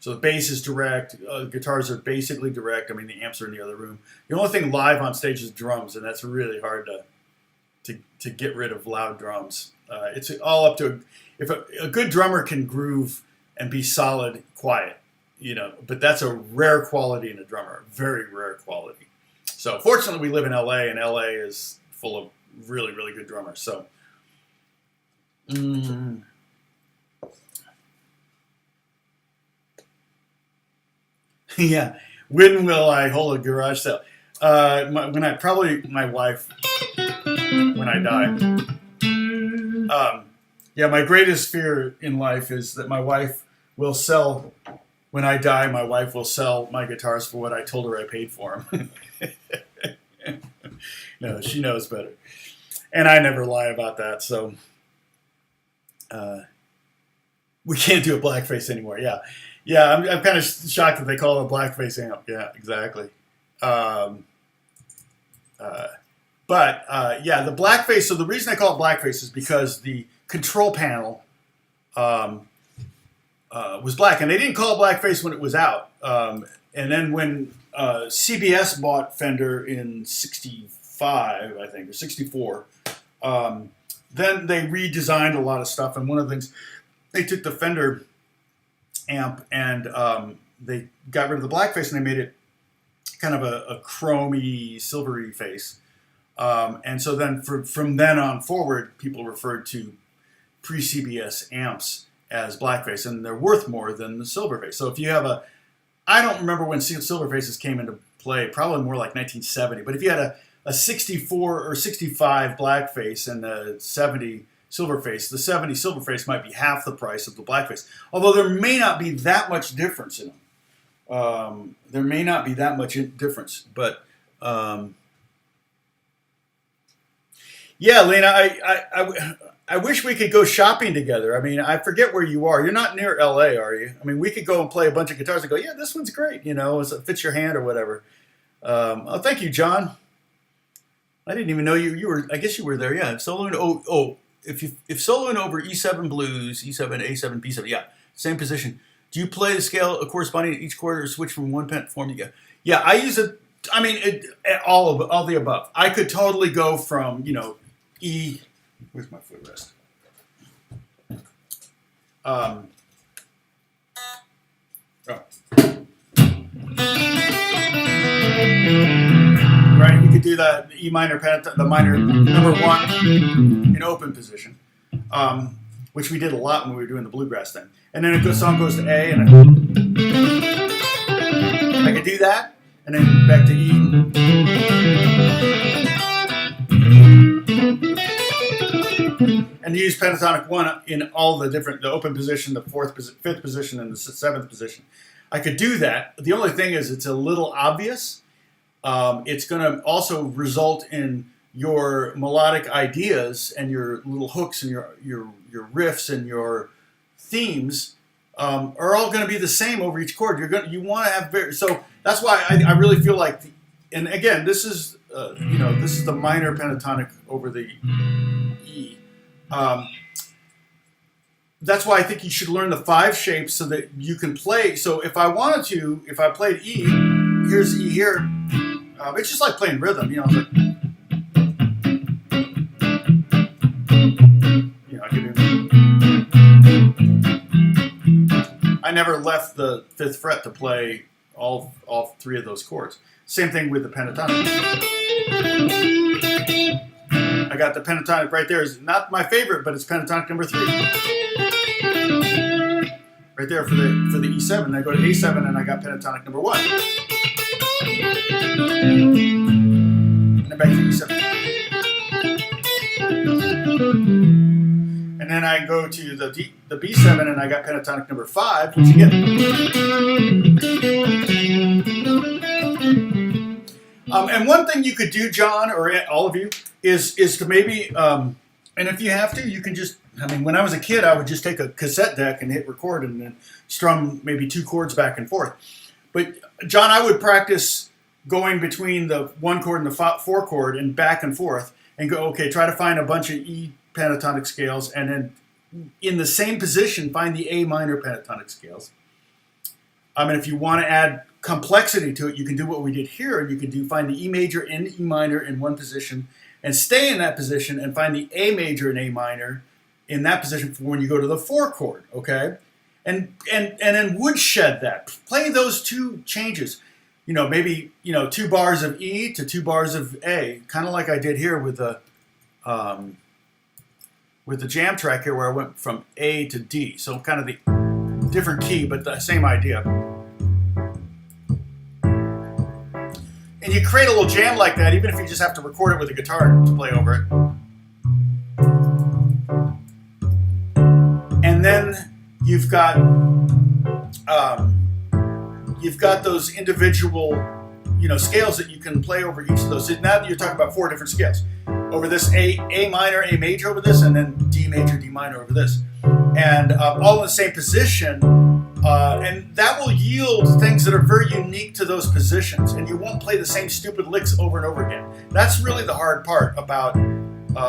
S1: the bass is direct, guitars are basically direct. I mean, the amps are in the other room. The only thing live on stage is drums, and that's really hard to get rid of loud drums. It's all up to if a good drummer can groove and be solid, quiet, but that's a rare quality in a drummer, very rare quality. So fortunately, we live in LA, and LA is full of really, really good drummers. So, Yeah. When will I hold a garage sale? My wife, when I die. Yeah, my greatest fear in life is that my wife will sell, when I die, my wife will sell my guitars for what I told her I paid for them. No, she knows better. And I never lie about that, so we can't do a blackface anymore. Yeah. Yeah, I'm kind of shocked that they call it a blackface amp. Yeah, exactly. Yeah, the blackface. So the reason I call it blackface is because the control panel was black, and they didn't call it blackface when it was out. And then when CBS bought Fender in '65, I think, or '64, then they redesigned a lot of stuff. And one of the things, they took the Fender amp and they got rid of the blackface and they made it kind of a chromy, silvery face. And so then from then on forward, people referred to pre-CBS amps as blackface, and they're worth more than the silverface. So if you have I don't remember when silverfaces came into play, probably more like 1970, but if you had a 64 or 65 blackface and a 70 silverface, the 70 silverface might be half the price of the blackface, although there may not be that much difference in them. There may not be that much difference, but yeah, Lena, I wish we could go shopping together. I mean, I forget where you are. You're not near LA, are you? I mean, we could go and play a bunch of guitars and go, yeah, this one's great, you know, it fits your hand or whatever. Oh, thank you, John. I didn't even know you were. I guess you were there. Yeah, soloing. If soloing over E7 blues, E7, A7, B7, yeah, same position. Do you play the scale corresponding to each chord or switch from one pent form to the other? Yeah, I use it. I mean, all the above. I could totally go from, you know, E. Where's my footrest? Right, you could do that E minor the minor number 1 in open position, which we did a lot when we were doing the bluegrass thing. And then the song goes to A, and I could do that, and then back to E. And use pentatonic 1 in all the open position, the 4th, 5th position, and the 7th position. I could do that. The only thing is it's a little obvious. It's going to also result in your melodic ideas and your little hooks and your riffs and your themes are all going to be the same over each chord. You want to have so that's why I really feel like, and again, this is this is the minor pentatonic over the E. That's why I think you should learn the 5 shapes so that you can play. So if I played E, here's E here. It's just like playing rhythm, you know. It's like, you know, I never left the 5th fret to play all 3 of those chords. Same thing with the pentatonic. I got the pentatonic right there. It's not my favorite, but it's pentatonic number 3. Right there for the E7. And I go to A7 and I got pentatonic number 1. And then back to E7. And then I go to the B7 and I got pentatonic number 5, which again. And one thing you could do, John, or all of you, is to maybe, and if you have to, you can just, I mean, when I was a kid, I would just take a cassette deck and hit record and then strum maybe 2 chords back and forth. But, John, I would practice going between the 1 chord and the 4 chord and back and forth and go, okay, try to find a bunch of E pentatonic scales and then in the same position, find the A minor pentatonic scales. I mean, if you want to add complexity to it, you can do what we did here, and you can find the E major and E minor in one position and stay in that position and find the A major and A minor in that position for when you go to the 4 chord, okay? And then woodshed that. Play those 2 changes. You know, maybe, 2 bars of E to 2 bars of A, kind of like I did here with the jam track here where I went from A to D. So kind of the different key, but the same idea. And you create a little jam like that, even if you just have to record it with a guitar to play over it. And then you've got those individual, scales that you can play over each of those. So now you're talking about 4 different scales. Over this A minor, A major over this, and then D major, D minor over this. And all in the same position. And that will yield things that are very unique to those positions. And you won't play the same stupid licks over and over again. That's really the hard part about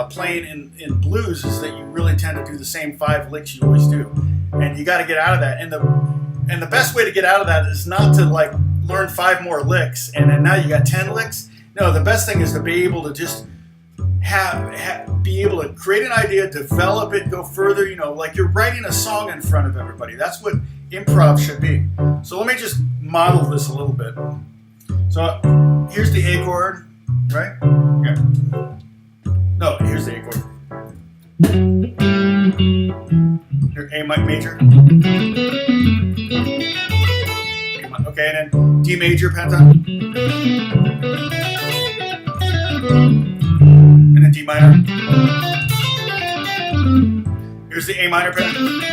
S1: playing in blues, is that you really tend to do the same 5 licks you always do. And you got to get out of that. And the best way to get out of that is not to like learn 5 more licks and then now you got 10 licks. No, the best thing is to be able to just be able to create an idea, develop it, go further, like you're writing a song in front of everybody. That's what improv should be. So let me just model this a little bit. So here's the A chord, right? Yeah. No, here's the A chord. Here, A major. Okay, and then D major pentatonic. And then D minor. Here's the A minor pentatonic.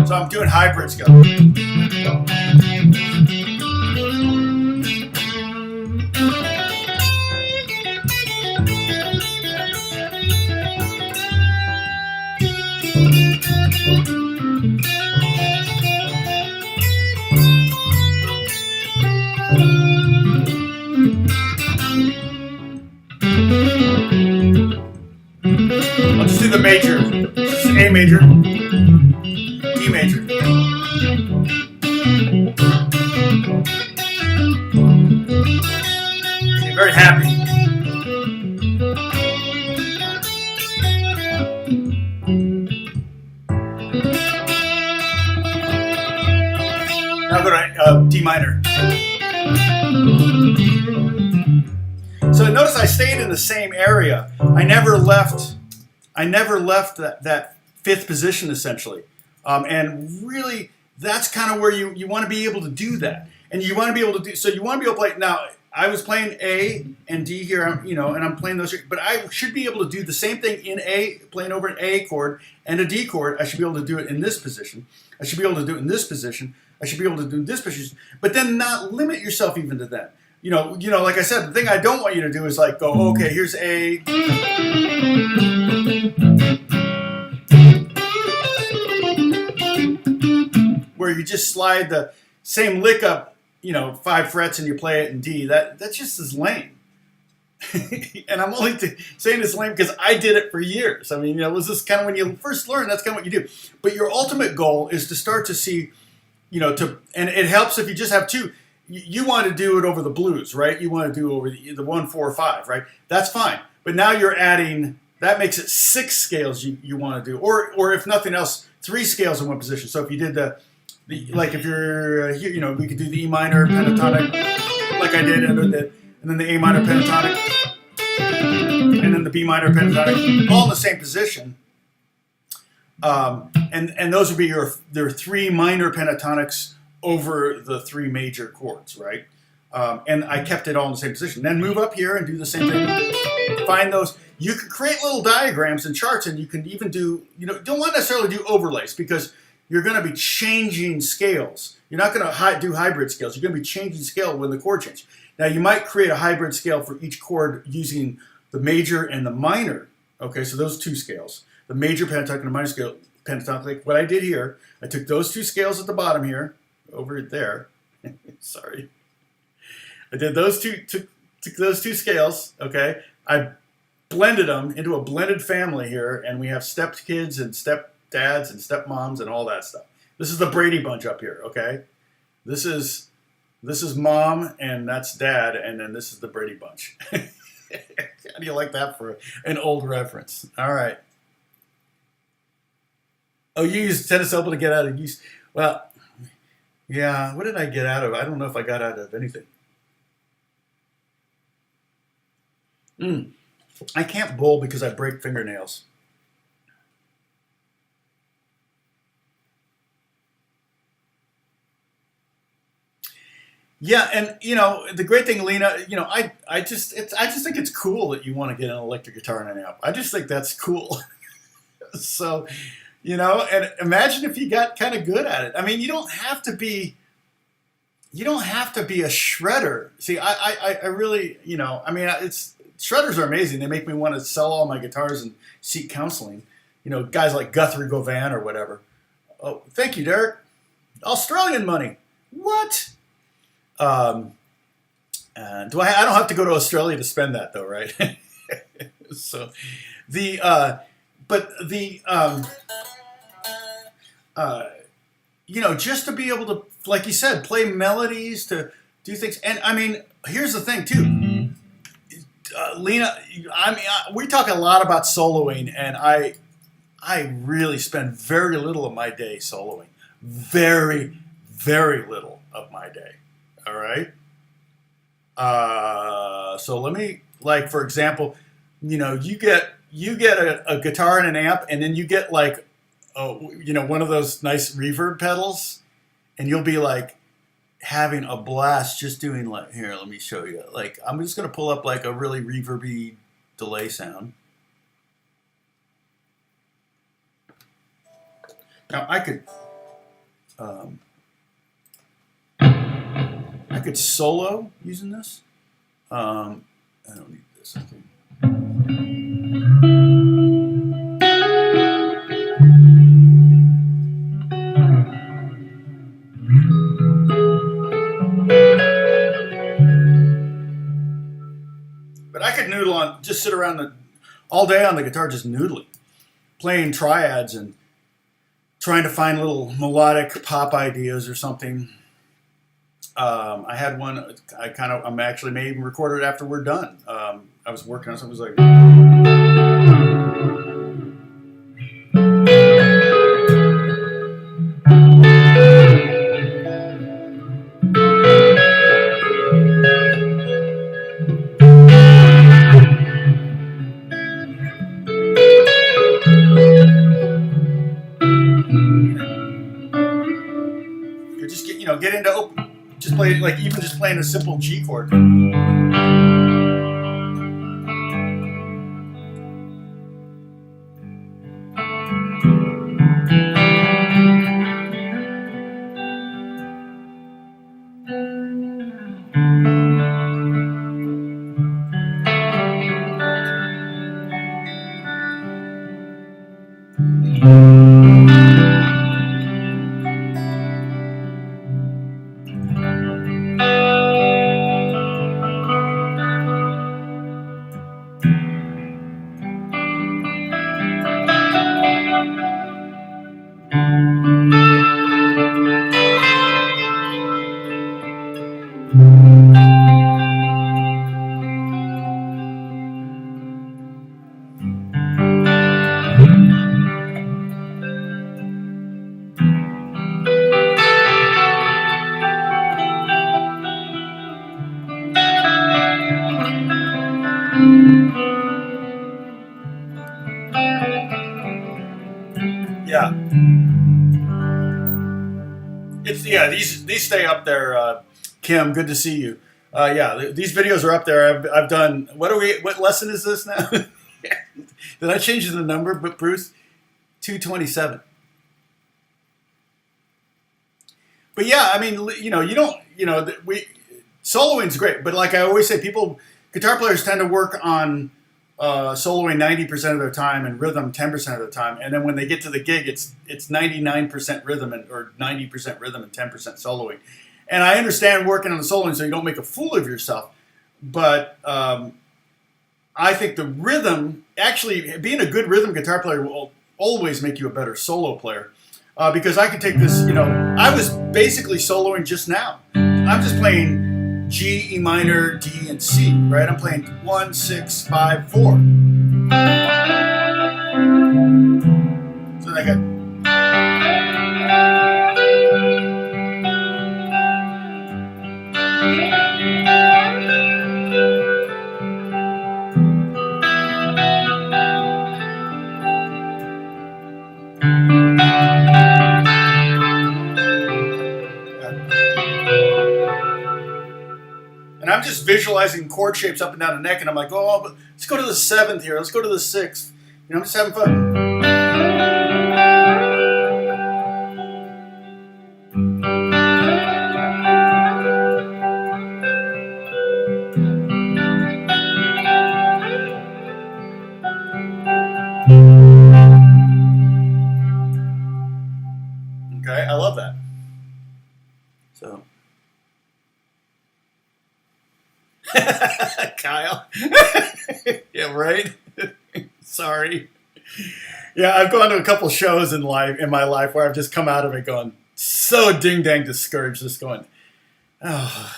S1: So I'm doing hybrid scale. I'll just do the major. This is A major, D major. I'm very happy. Now go to D minor. So notice I stayed in the same area. I never left that 5th position essentially. And really, that's kind of where you want to be able to do that. And you want to be able to do, so you want to be able to play, now I was playing A and D here, and I'm playing those here, but I should be able to do the same thing in A, playing over an A chord and a D chord. I should be able to do it in this position. I should be able to do it in this position. I should be able to do this position, but then not limit yourself even to that. Like I said, the thing I don't want you to do is like go, okay, here's A. Where you just slide the same lick up, 5 frets and you play it in D. That's just as lame. And I'm only saying it's lame because I did it for years. I mean, it was just kind of when you first learn, that's kind of what you do. But your ultimate goal is to start to see, and it helps if you just have 2. You want to do it over the blues, right? You want to do over the 1, 4, 5, right? That's fine. But now you're adding, that makes it 6 scales you want to do. Or if nothing else, 3 scales in one position. So if you did like if you're here, we could do the E minor pentatonic like I did, and then the A minor pentatonic, and then the B minor pentatonic, all in the same position. And those would be there 3 minor pentatonics over the 3 major chords, right? And I kept it all in the same position. Then move up here and do the same thing. Find those. You can create little diagrams and charts, and you can even do, don't want to necessarily do overlays because you're going to be changing scales. You're not going to do hybrid scales. You're going to be changing scale when the chord changes. Now, you might create a hybrid scale for each chord using the major and the minor. Okay, so those 2 scales. The major pentatonic and the minor scale pentatonic. Like what I did here, I took those 2 scales at the bottom here, over there. Sorry. I did those took those 2 scales, okay? I blended them into a blended family here, and we have stepped kids and stepdads and stepmoms and all that stuff. This is the Brady Bunch up here, okay? This is mom, and that's dad, and then this is the Brady Bunch. How do you like that for an old reference? All right. Oh, you used tennis elbow to get out of use. Well, yeah, what did I get out of? I don't know if I got out of anything. I can't bowl because I break fingernails. Yeah, and the great thing, Lena, I just think it's cool that you want to get an electric guitar and an amp. I just think that's cool. So, and imagine if you got kind of good at it. I mean, you don't have to be a shredder. See, I really, I mean, shredders are amazing. They make me want to sell all my guitars and seek counseling. Guys like Guthrie Govan or whatever. Oh, thank you, Derek. Australian money. What? I don't have to go to Australia to spend that though, right? So just to be able to, like you said, play melodies, to do things. And I mean, here's the thing too, Lena, we talk a lot about soloing, and I really spend very little of my day soloing. Very, very little of my day. All right. So let me, like, for example, you get a guitar and an amp, and then you get like, one of those nice reverb pedals, and you'll be like having a blast just doing, like, here, let me show you. Like, I'm just gonna pull up like a really reverby delay sound. Now I could solo using this. I don't need this, I think. But I could noodle just sit around all day on the guitar just noodling, playing triads and trying to find little melodic pop ideas or something. I had one. I'm actually may even record it after we're done. I was working on something. It was like. You just get into just play, like, even just playing a simple G chord. Yeah. These stay up there. Kim, good to see you. These videos are up there. I've done. What lesson is this now? Did I change the number? But Bruce, 227. But yeah, I mean, soloing's great. But like I always say, guitar players tend to work on soloing 90% of their time and rhythm 10% of the time, and then when they get to the gig, it's 99% rhythm or 90% rhythm and 10% soloing. And I understand working on the soloing so you don't make a fool of yourself, but I think the rhythm, actually being a good rhythm guitar player, will always make you a better solo player, because I could take this. I was basically soloing just now. I'm just playing G, E minor, D, and C, right? I'm playing 1, 6, 5, 4. So I got. And I'm just visualizing chord shapes up and down the neck, and I'm like, oh, but let's go to the 7th here. Let's go to the 6th. You know, I'm just having fun. Okay, I love that. So, Kyle. Yeah, right. Sorry. Yeah, I've gone to a couple shows in my life where I've just come out of it going so ding dang discouraged, just going, oh.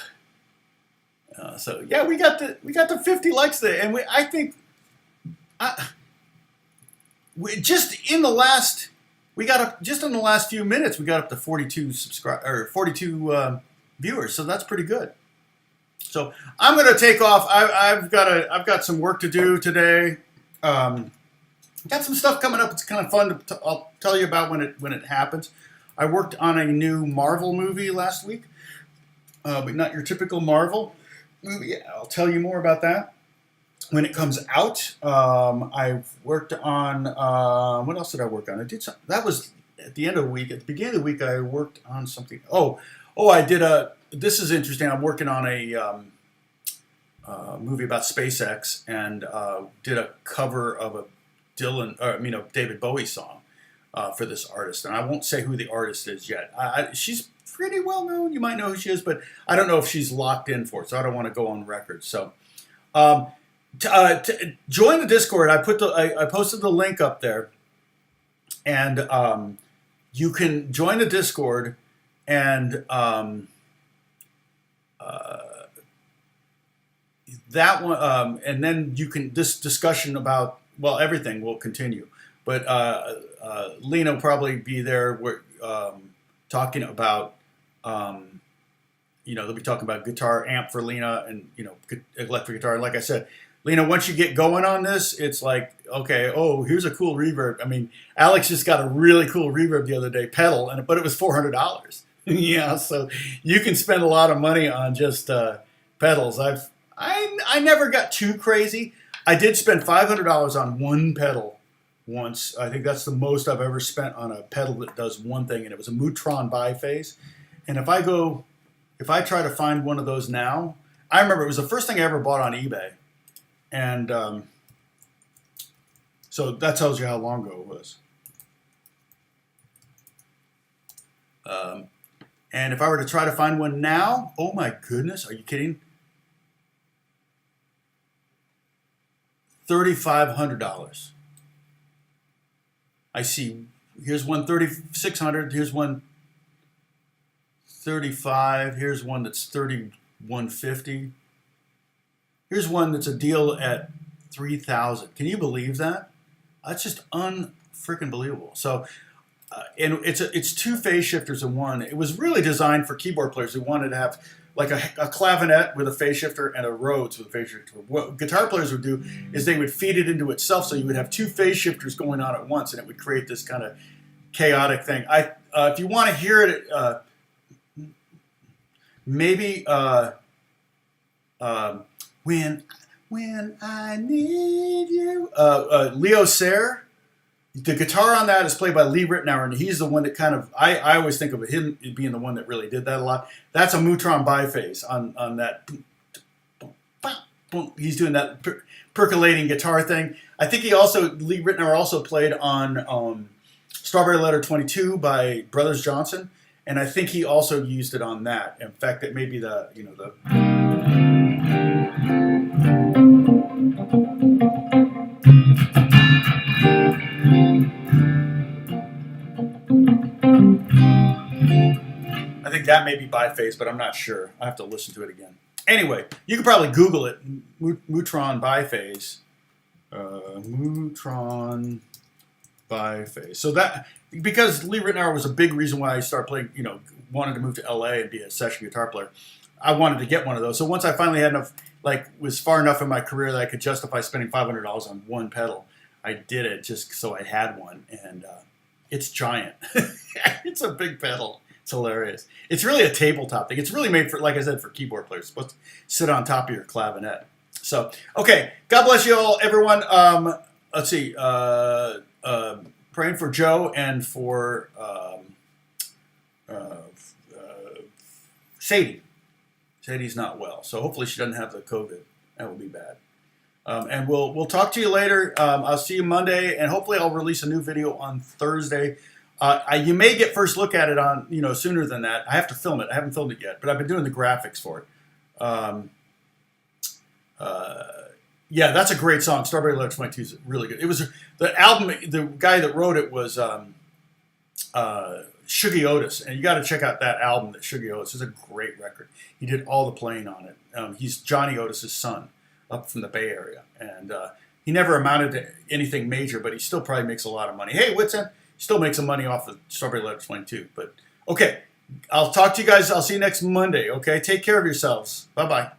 S1: So yeah, we got the 50 likes there, and I think just in the last few minutes we got up to 42 viewers, so that's pretty good. So I'm gonna take off. I've got some work to do today. Got some stuff coming up. It's kind of fun I'll tell you about when it happens. I worked on a new Marvel movie last week, but not your typical Marvel movie. I'll tell you more about that when it comes out. I've worked on what else did I work on? I did that was at the end of the week. At the beginning of the week, I worked on something. I did This is interesting. I'm working on a movie about SpaceX, and did a cover of a David Bowie song for this artist, and I won't say who the artist is yet. She's pretty well known. You might know who she is, but I don't know if she's locked in for it, so I don't want to go on record. So, to join the Discord, I posted the link up there, and you can join the Discord, and that one, and then you can this discussion about everything will continue, but Lena will probably be there. We're talking about they'll be talking about guitar amp for Lena, and electric guitar. And like I said, Lena, once you get going on this, it's like, okay, here's a cool reverb. I mean, Alex just got a really cool reverb the other day, pedal, but it was $400. Yeah, so you can spend a lot of money on just pedals. I never got too crazy. I did spend $500 on one pedal once. I think that's the most I've ever spent on a pedal that does one thing, and it was a Mutron biphase. And if I try to find one of those now, I remember it was the first thing I ever bought on eBay. And so that tells you how long ago it was. And if I were to try to find one now, oh my goodness, are you kidding? $3,500. I see. Here's one $3,600. Here's one $35. Here's one that's $3,150. Here's one that's a deal at $3,000. Can you believe that? That's just unfreaking believable. So, and it's two phase shifters in one. It was really designed for keyboard players who wanted to have like a clavinet with a phase shifter and a Rhodes with a phase shifter. What guitar players would do is they would feed it into itself, so you would have two phase shifters going on at once, and it would create this kind of chaotic thing. If you want to hear it, maybe when I need you, Leo Sayer. The guitar on that is played by Lee Ritenour, and he's the one that kind of, I always think of him being the one that really did that a lot. That's a Mutron biphase on that. He's doing that percolating guitar thing. I think Lee Ritenour also played on Strawberry Letter 22 by Brothers Johnson, and I think he also used it on that. In fact, it may be the. I think that may be biphase, but I'm not sure. I have to listen to it again. Anyway, you can probably Google it, Mutron biphase. Mutron biphase. So that, because Lee Ritenour was a big reason why I started playing, wanted to move to LA and be a session guitar player. I wanted to get one of those. So once I finally had enough, was far enough in my career that I could justify spending $500 on one pedal, I did it just so I had one. And it's giant. It's a big pedal. It's hilarious. It's really a tabletop thing. It's really made for, like I said, for keyboard players. It's supposed to sit on top of your clavinet. So, okay. God bless you all, everyone. Let's see. Praying for Joe and for Sadie. Sadie's not well, so hopefully she doesn't have the COVID. That would be bad. And we'll talk to you later. I'll see you Monday, and hopefully I'll release a new video on Thursday. You may get first look at it on sooner than that. I have to film it. I haven't filmed it yet, but I've been doing the graphics for it. Yeah, that's a great song. Strawberry Letter 22 is really good. It was the album. The guy that wrote it was Shuggy Otis, and you got to check out that album. That Shuggy Otis is a great record. He did all the playing on it. He's Johnny Otis's son, up from the Bay Area, and he never amounted to anything major, but he still probably makes a lot of money. Hey, Whitson still makes some money off of Strawberry Letter 22. But okay, I'll talk to you guys. I'll see you next Monday. Okay, take care of yourselves. Bye bye.